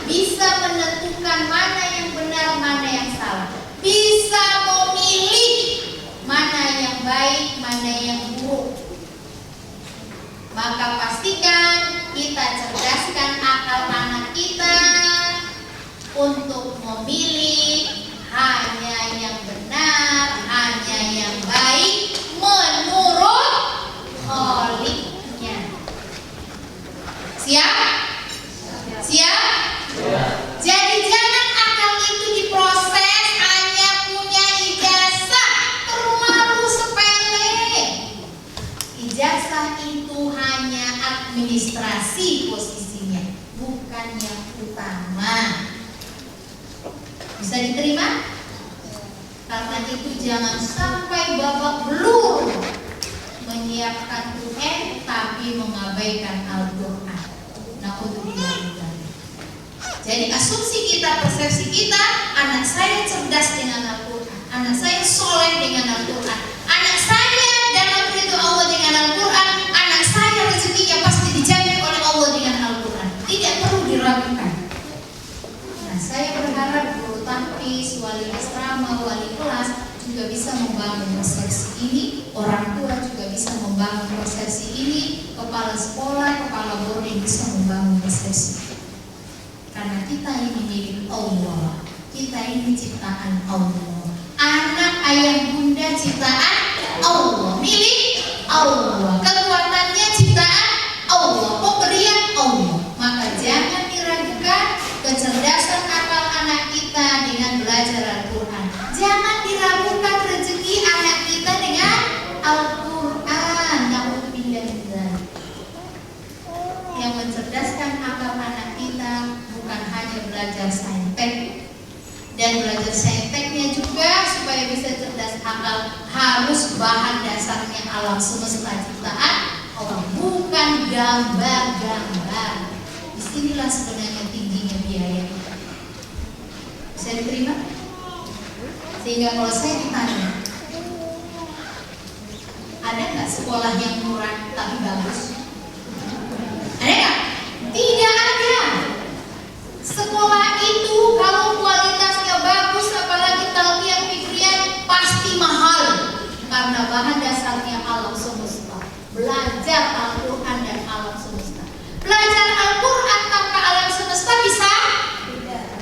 bisa menentukan mana yang benar, mana yang salah, bisa memilih mana yang baik, mana yang buruk. Maka pastikan kita cerdaskan akal anak kita untuk memilih hanya yang benar, hanya yang baik menurut kholiknya. Siap? Siap? Jadi jangan akal itu diproses hanya punya ijazah, terlalu sepele. Ijazah itu hanya administrasi posisinya, bukan yang utama. Bisa diterima? Karena itu jangan sampai babak belur menyiapkan UN tapi mengabaikan Al-Quran. Jadi asumsi kita, persepsi kita, anak saya cerdas dengan Al-Quran, anak saya soleh dengan Al-Quran, anak saya dalam ridho Allah dengan Al-Quran, anak saya rezekinya pasti dijamin oleh Allah dengan Al-Quran. Tidak perlu diragukan. Nah, saya berharap guru tampis, wali asrama, wali kelas juga bisa membangun persepsi ini, orang tua juga bisa membangun persepsi ini, kepala sekolah, kepala boarding bisa membangun persepsi. Karena kita ini milik Allah, kita ini ciptaan Allah, anak ayah bunda ciptaan Allah, milik Allah, kekuatannya ciptaan Allah, pemberian Allah. Maka jangan diragukan kecerdasan akal anak kita dengan belajar Al-Quran. Jangan diragukan rezeki anak kita dengan Al-Quran. Yang mencerdaskan akal anak kita bukan hanya belajar saintek, dan belajar sainteknya juga supaya bisa cerdas akal harus bahan dasarnya alam semesta ciptaan Allah, bukan gambar-gambar. Disinilah sebenarnya tingginya biaya kita. Bisa diterima? Sehingga kalau saya ditanya, ada nggak sekolah yang murah tapi bagus? Ada nggak? Tidak ada. Sekolah itu kalau kualitasnya bagus, apalagi talqiah fikriah, pasti mahal karena bahan dasarnya alam semesta. Belajar Al-Quran dan alam semesta. Belajar Al-Quran tanpa alam semesta bisa?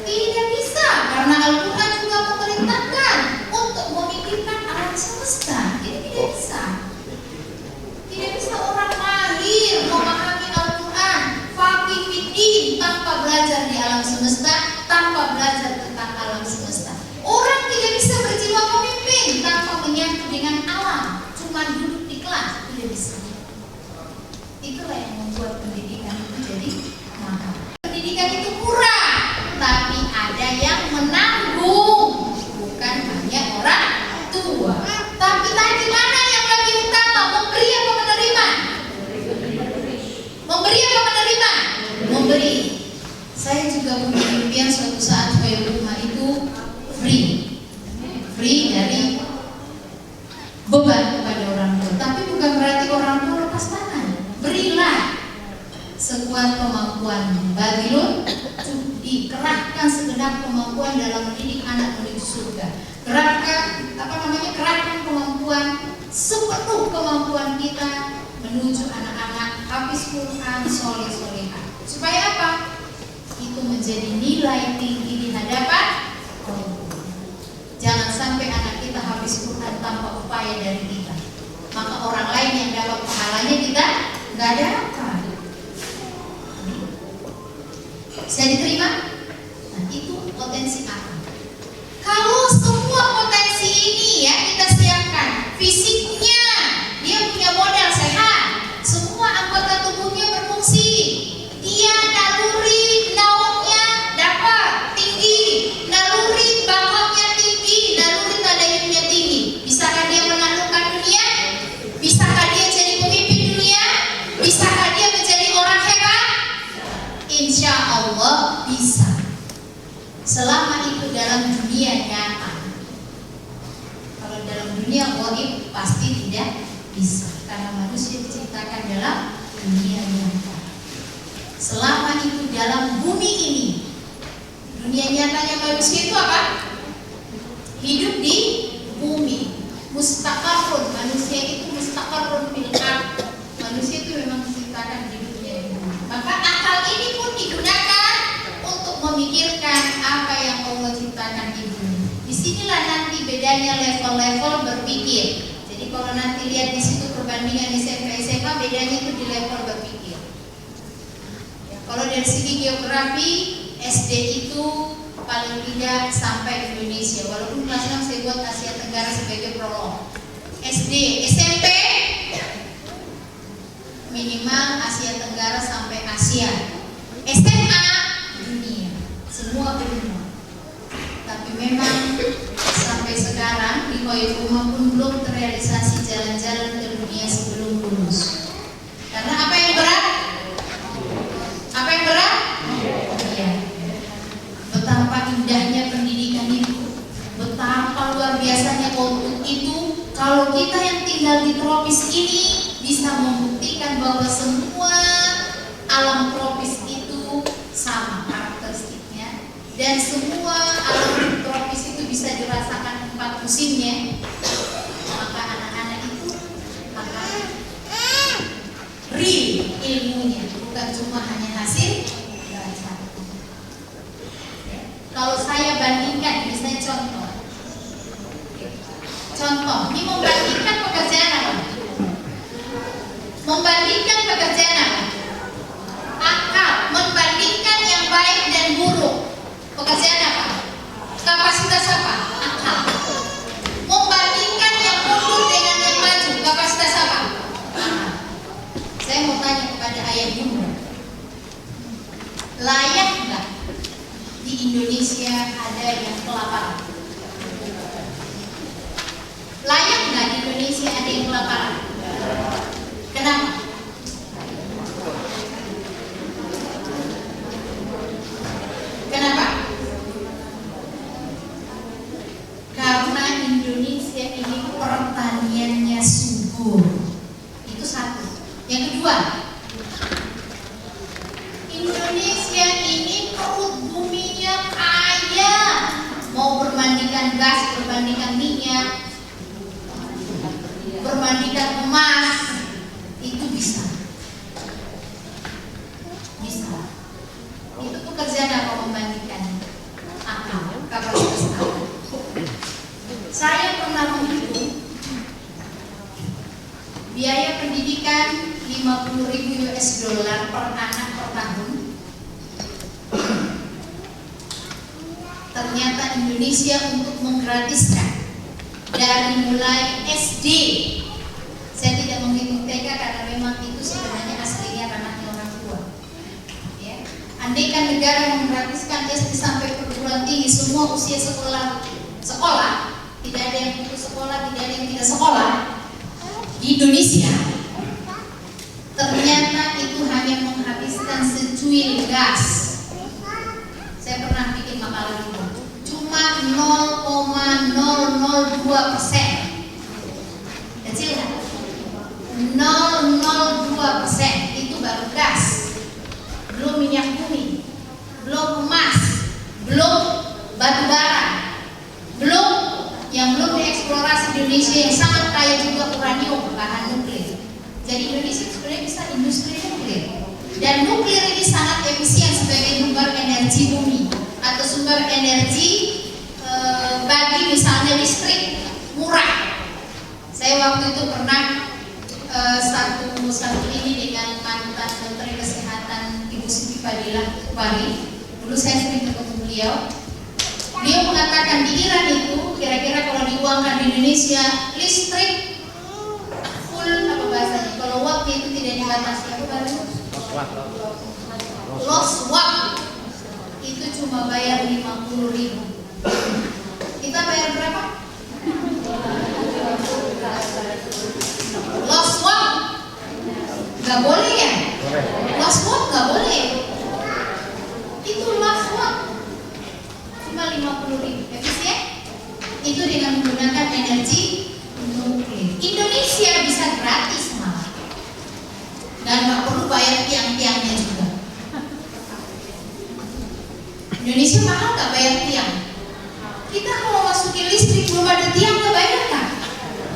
Tidak bisa, karena Al-Quran juga memerintahkan untuk memikirkan alam semesta. Jadi tidak bisa. Tidak bisa orang mahir memahami Al-Quran, faqih fiddin tanpa belajar di alam semesta, tanpa belajar tentang alam semesta. Orang tidak bisa berjiwa pemimpin tanpa menyatu dengan alam, cuma duduk di kelas, tidak bisa. Itulah yang membuat pendidikan itu jadi mahal. Pendidikan itu murah, tapi ada yang menanggung, bukan hanya orang tua. Tapi tadi mana yang lebih utama, memberi apa menerima? Memberi apa menerima? Memberi. Saya juga punya impian suatu saat supaya rumah itu free dari beban kepada orang tua. Tapi bukan berarti orang tua lepas tangan. Berilah sekuat kemampuan. Badilun, dikerahkan segenap kemampuan dalam mendidik anak menuju surga. Kerahkan kemampuan, sepenuh kemampuan kita menuju anak-anak hafiz Quran, soleh-solehah. Supaya apa? Itu menjadi nilai tinggi di hadapan Allah. Jangan sampai anak kita hafiz Quran tanpa upaya dari kita. Maka orang lain yang dapat pahalanya kita nggak dapat. Bisa diterima? Nah, itu potensi akal. Kalau semua potensi ini ya kita siapkan, fisiknya dia punya modal sehat, semua anggota tubuhnya berfungsi, dia naluri naungnya dapat tinggi, naluri bakatnya tinggi, naluri tadayunnya tinggi. Bisakah dia menaklukkan dunia? Bisakah dia jadi pemimpin dunia? Bisakah dia menjadi orang hebat? Insya Allah bisa. Selama itu dalam dunia nyata. Kalau dalam dunia gaib pasti tidak bisa, karena manusia diciptakan dalam dunia nyata. Selama itu dalam bumi ini, dunia nyatanya manusia itu apa? Hidup di bumi. Mustaqarrun, manusia itu mustaqarrun fil ardh. Manusia itu memang diciptakan hidupnya di bumi. Maka akal ini pun digunakan untuk memikirkan apa yang Allah ciptakan di bumi. Disinilah nanti bedanya level-level berpikir. Jadi kalau nanti lihat di situ perbandingan SMP SMA, bedanya itu di level berpikir. Ya, kalau dari segi geografi, SD itu paling tidak sampai Indonesia. Walaupun kelas 6 saya buat Asia Tenggara sebagai prolog. SD, SMP minimal Asia Tenggara sampai Asia. SMA dunia, semua benua. Tapi memang sampai sekarang di Koyukuma pun belum terrealisasi jalan-jalan ke dunia sebelum lulus. Karena apa yang berat? Apa yang berat? Iya. Betapa indahnya pendidikan itu, betapa luar biasanya output itu. Kalau kita yang tinggal di tropis ini bisa membuktikan bahwa semua alam tropis itu sama karakteristiknya, dan semua alam tropis itu bisa dirasakan 4 musimnya. Maka anak-anak itu akan real ilmunya, bukan cuma hanya hasil baca. Ya. Kalau saya bandingkan, misalnya contoh, ini membandingkan pekerjaan apa? Membandingkan pekerjaan apa? Akal, membandingkan yang baik dan buruk. Pekerjaan apa? Kapasitas apa? Akal. Membandingkan yang mundur dengan yang maju. Kapasitas apa? Akal. Saya mau tanya kepada ayah bunda, layak nggak di Indonesia ada yang kelaparan? Layak nggak di Indonesia ada yang kelaparan? Kenapa? Kenapa? Karena Indonesia ini pertaniannya subur. Itu satu. Yang kedua, Indonesia ini perut buminya kaya. Mau berbandingkan gas, berbandingkan minyak, berbandingkan emas, itu bisa. Itu pekerjaan apa membandingkan? Akal, kapasitas akal. Saya pernah menghitung biaya pendidikan 50.000 US dollar per anak per tahun. Ternyata Indonesia untuk menggratiskan dari mulai SD. Saya tidak menghitung TK karena memang itu sebenarnya aslinya ranahnya orang tua. Ya. Andaikan negara menggratiskan SD sampai perguruan tinggi, semua usia sekolah, tidak ada yang putus sekolah, tidak ada yang tidak sekolah di Indonesia, ternyata itu hanya menghabiskan secuil gas. Saya pernah bikin makalah itu, cuma 0,002%. Kecil kan? 0,02% itu baru gas, belum minyak bumi, belum emas, belum batu bara, belum yang belum dieksplorasi di Indonesia yang sangat kaya juga uranium, bahan nuklir. Jadi Indonesia sebenarnya bisa industri nuklir, dan nuklir ini sangat efisien sebagai sumber energi bumi atau sumber energi bagi misalnya listrik murah. Saya waktu itu pernah satu ini dengan mantan Menteri Kesehatan Ibu Siti Fadila Bari. Dulu saya sering ketemu beliau. Beliau mengatakan di Iran itu kira-kira kalau diuangkan di Indonesia listrik full apa bahasanya? Kalau watt itu tidak dibatasi apa bahasanya? Lost watt itu cuma bayar 50.000. Kita bayar berapa? Lost watt nggak boleh ya? Lost watt nggak boleh. Itu lost watt cuma 50.000. Efisien? Itu dengan menggunakan energi nuklir. Indonesia bisa gratis malah, dan nggak perlu bayar tiang-tiangnya juga. Indonesia mahal nggak bayar tiang? Kita kalau masukin listrik belum ada tiang nggak bayar kan?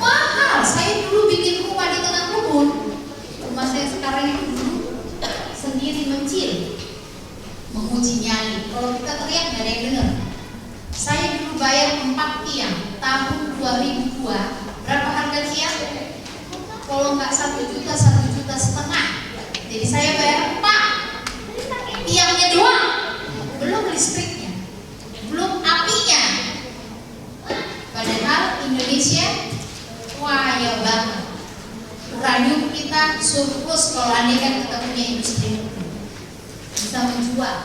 Mahal. Saya dulu bikin rumah di tengah kebun. Rumah saya sekarang itu dulu sendiri mencil, menguji nyali. Kalau kita teriak nggak ada yang dengar. Saya dulu bayar 4 tiang tahun 2002. Berapa harga tiang? Kalau nggak 1 juta, 1,5 juta. Jadi saya bayar 4 tiangnya doang, belum listriknya, belum apinya. Padahal Indonesia kaya banget. Uranium kita surplus kalau andai kan kita punya industri nuklir, bisa menjual.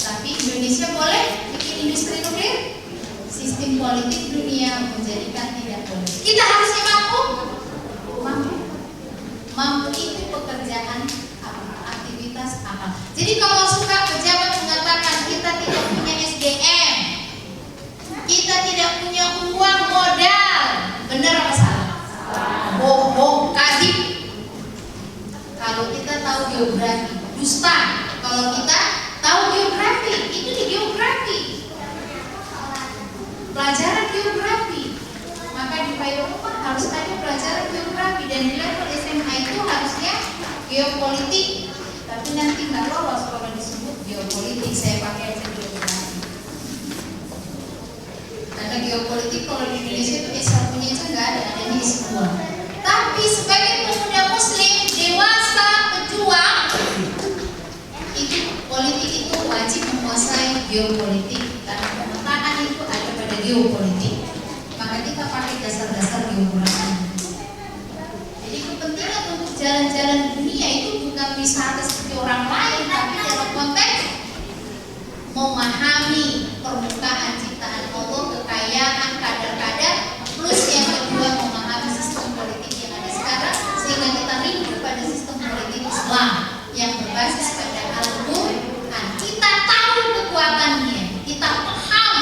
Tapi Indonesia boleh bikin industri nuklir? Sistem politik dunia menjadikan tidak boleh. Kita harusnya mampu. Mampu itu pekerjaan apa? Aktivitas apa? Jadi kalau suka pejabat mengatakan kita tidak punya SDM, kita tidak punya uang modal, benar apa salah? Bohong, kadip. Kalau kita tahu geografi, dusta. Kalau kita tahu geografi, itu di geografi, pelajaran geografi. Maka di Eropa harus ada pelajaran geografi, dan di level SMA itu harusnya geopolitik. Tapi nanti nggak lolos kalau disebut geopolitik, saya pakai aja geografi. Karena geopolitik kalau di Indonesia itu S1-nya aja nggak ada, adanya S2. Tapi sebagai pemuda muslim, dewasa, pejuang, itu politik itu wajib menguasai geopolitik. Karena pemetaan itu ada pada geopolitik. Maka kita pakai dasar-dasar geografi. Jadi kepentingan untuk jalan-jalan dunia itu bukan wisata seperti orang lain, tapi dalam konteks memahami permukaan ciptaan Allah, kekayaan, kadar-kadar, plus yang kedua memahami sistem politik yang ada sekarang, sehingga kita rindu pada sistem politik Islam yang berbasis pada Al-Quran. Kita tahu kekuatannya, kita paham,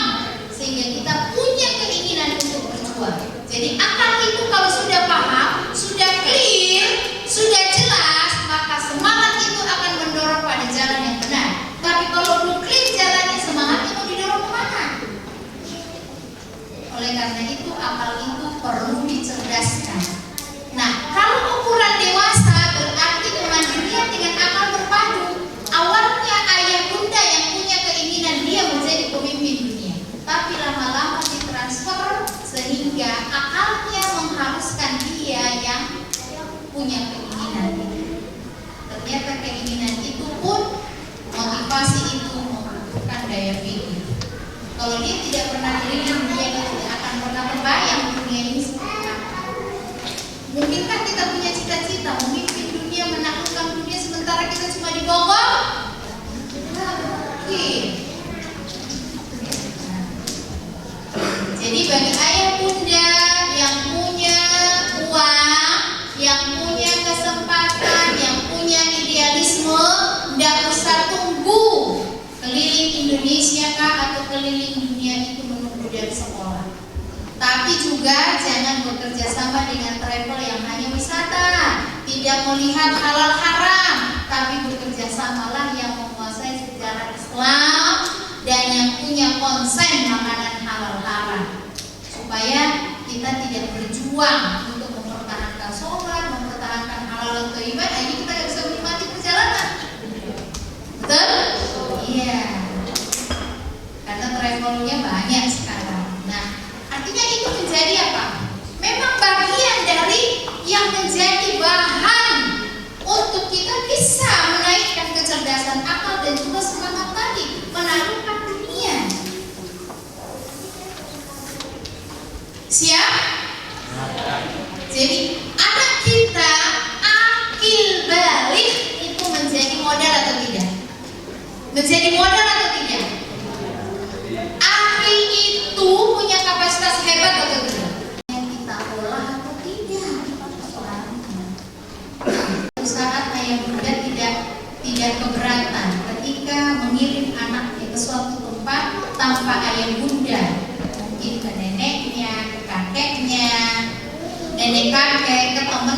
sehingga kita punya keinginan untuk berjuang. Jadi akal itu kalau sudah paham, sudah clear, sudah jelas, maka semangat itu akan mendorong pada jalan yang benar. Tapi kalau belum clear jalannya, semangatnya mau didorong kemana? Oleh karena itu akal itu perlu dicerdaskan. Nah, kalau ukuran dewasa berarti kemandirian dengan akal berpadu. Awalnya ayah bunda yang punya keinginan dia menjadi pemimpin dunia, tapi lama-lama ditransfer sehingga akalnya mengharuskan dia yang punya keinginan itu. Ternyata keinginan itu pun, motivasi itu membutuhkan daya pikir. Kalau dia tidak pernah keliling dunia, dia tidak akan pernah terbayang dunia ini seperti apa. Mungkinkah kita punya cita-cita memimpin dunia, menaklukkan dunia, sementara kita cuma di Bogor? Tidak mungkin. Jadi bagi ayah bunda yang punya uang, yang punya kesempatan, yang punya idealisme, tidak usah tunggu keliling Indonesia kah atau keliling dunia itu menunggu dari sekolah. Tapi juga jangan bekerja sama dengan travel yang hanya wisata, tidak melihat halal haram, tapi bekerja samalah yang menguasai sejarah Islam dan yang punya konsen makanan halal haram, supaya kita tidak berjuang untuk mempertahankan sholat, mempertahankan halal dan thayyibat, aja kita tidak bisa menikmati perjalanan. Betul? Iya. Karena travelnya banyak sekarang. Nah, artinya itu menjadi apa? Memang bagian dari yang menjadi bahan untuk kita bisa menaikkan kecerdasan akal dan juga semangat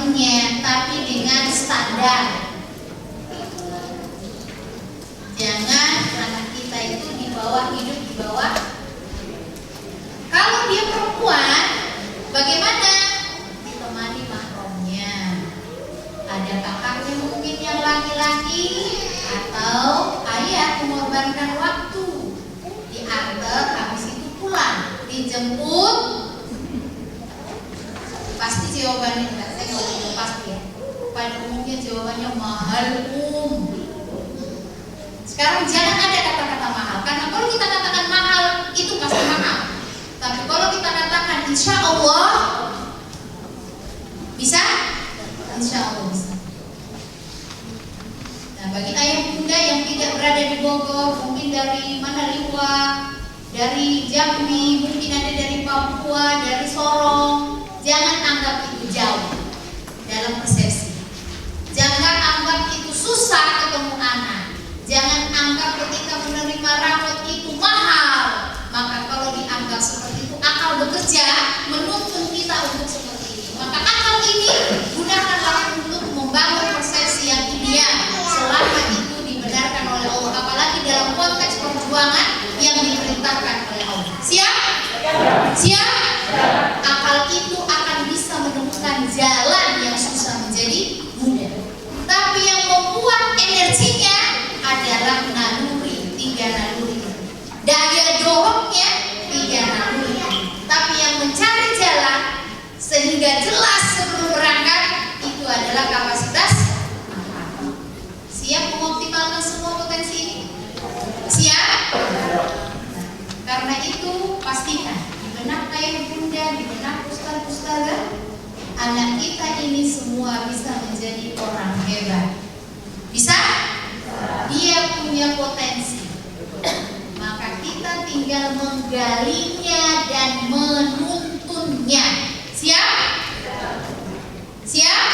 tahunnya, tapi dengan standar. Jangan anak kita itu hidup di bawah. Kalau dia perempuan, bagaimana? Ditemani mahramnya. Ada kakaknya mungkin yang laki-laki, atau ayah mengorbankan waktu, diantar, habis itu pulang, dijemput. Pasti jawabannya enggak, saya nggak bisa pasti ya. Pada umumnya jawabannya mahal. Sekarang jangan ada kata-kata mahal, karena kalau kita katakan mahal itu pasti mahal. Tapi kalau kita katakan insya Allah bisa, insya Allah bisa. Nah, bagi ayah bunda yang tidak berada di Bogor, mungkin dari Mandalika, dari Jambi, mungkin ada dari Papua, dari Sorong, jangan anggap itu jauh dalam persepsi. Jangan anggap itu susah ketemu anak. Jangan anggap ketika menerima rapot itu mahal. Maka kalau dianggap seperti itu, akal bekerja menuntun kita untuk seperti itu. Maka akal ini gunakanlah untuk membangun persepsi yang ideal, selama itu dibenarkan oleh Allah, apalagi dalam konteks perjuangan yang diperintahkan oleh Allah. Siap? Siap? Akal itu akan bisa menemukan jalan yang susah menjadi mudah. Tapi yang membuat energinya adalah naluri, 3 naluri. Daya dorongnya 3 naluri. Tapi yang mencari jalan sehingga jelas sebelum berangkat itu adalah kapasitas. Siap mengoptimalkan semua potensi ini? Siap? Karena itu pastikan di benak ayah bunda, di benak ustaz-ustazah, anak kita ini semua bisa menjadi orang hebat. Bisa? Dia punya potensi. Maka kita tinggal menggalinya dan menuntunnya. Siap? Siap?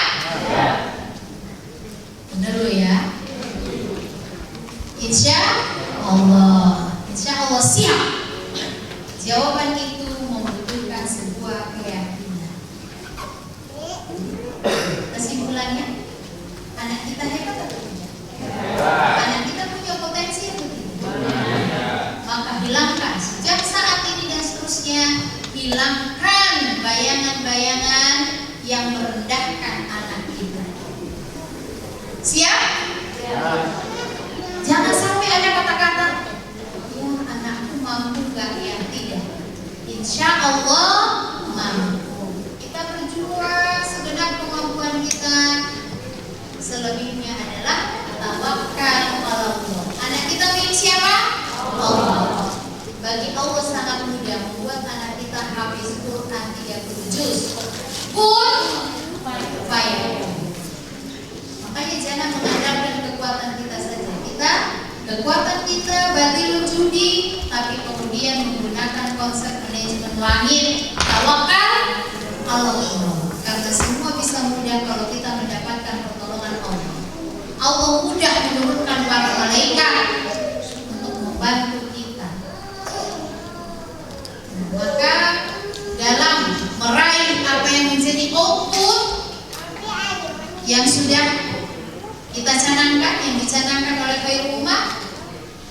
Benar lo ya? Insya Allah. Insya Allah siap. Jawaban itu membutuhkan sebuah keyakinan. Kesimpulannya, anak kita hebat atau tidak? Anak kita punya potensi atau tidak? Maka hilangkan sejak saat ini dan seterusnya, hilangkan bayangan-bayangan yang merendahkan anak kita. Siap? Jangan sampai ada kata-kata, ya anakku mampu gak? Ya tidak. Insya Allah mampu. Kita berjuang segenap kemampuan kita. Selebihnya adalah tawakal Allah. Anak kita milik siapa? Allah. Bagi Allah sangat mudah membuat anak kita hafiz Quran 30 juz. Kun fayakun. Makanya jangan mengandalkan kekuatan kita saja. Kekuatan kita batil judi, tapi kemudian menggunakan konsep manajemen langit, tawakal Allah. Karena semua bisa mudah kalau kita mendapatkan pertolongan Allah. Allah mudah menurunkan para malaikat untuk membantu kita. Maka dalam meraih apa yang menjadi output yang sudah kita canangkan, yang dicanangkan oleh Khairul Ummah,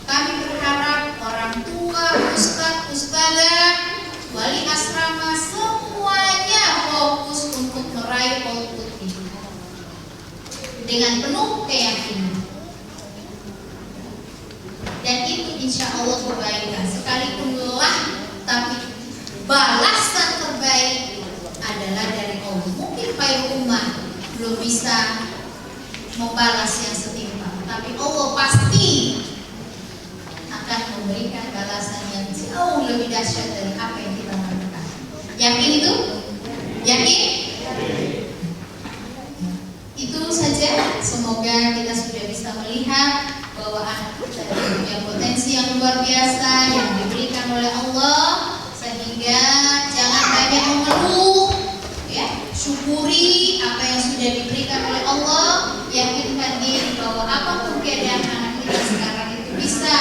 kami berharap orang tua, ustadz, ustazah, wali asrama semuanya fokus untuk meraih output ini dengan penuh keyakinan. Dan itu insya Allah kebaikan. Sekalipun lelah, tapi balasan terbaik adalah dari Allah. Mungkin Khairul Ummah belum bisa membalas yang setimpal, tapi Allah pasti akan memberikan balasan yang jauh lebih dahsyat dari apa yang kita lakukan. Yakin itu? Yakin? Itu saja. Semoga kita sudah bisa melihat bahwa anak kita punya potensi yang luar biasa yang diberikan oleh Allah, sehingga jangan banyak mengeluh, ya, syukuri apa yang sudah diberikan oleh Allah. Yakinkan diri bahwa apapun keadaan anak kita sekarang itu bisa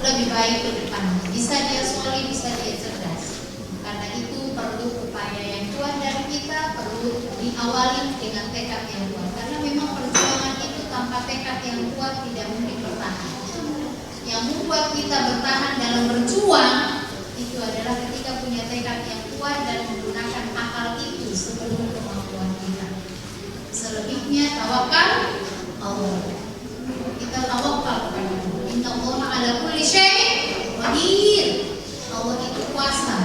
lebih baik ke depan. Bisa dia solid, bisa dia cerdas. Karena itu perlu upaya yang kuat dari kita, perlu diawali dengan tekad yang kuat, karena memang perjuangan itu tanpa tekad yang kuat tidak mungkin bertahan. Yang membuat kita bertahan dalam berjuang itu adalah ketika punya tekad yang kuat dan menggunakan akal itu sebelum kemampuan kita. Selebihnya tawakal Allah. Kita tawakal kepada Allah. Inna Allah ala kulli syai' qadir. Allah itu kuasa,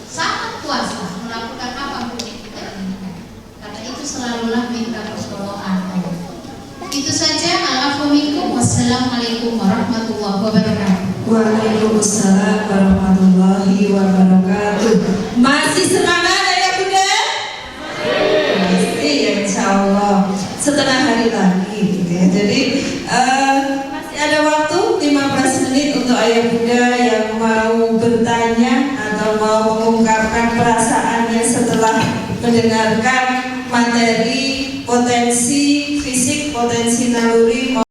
sangat kuasa melakukan apapun yang kita inginkan. Karena itu selalulah minta pertolongan Allah. Itu saja. Al-afwu minkum. Wassalamualaikum warahmatullahi wabarakatuh. Waalaikumsalam warahmatullahi wabarakatuh. Masih semangat ayah bunda? Masih ya, insya Allah. Setengah hari lagi gitu ya. Jadi masih ada waktu 15 menit untuk ayah bunda yang mau bertanya atau mau mengungkapkan perasaannya setelah mendengarkan materi potensi fisik, potensi naluri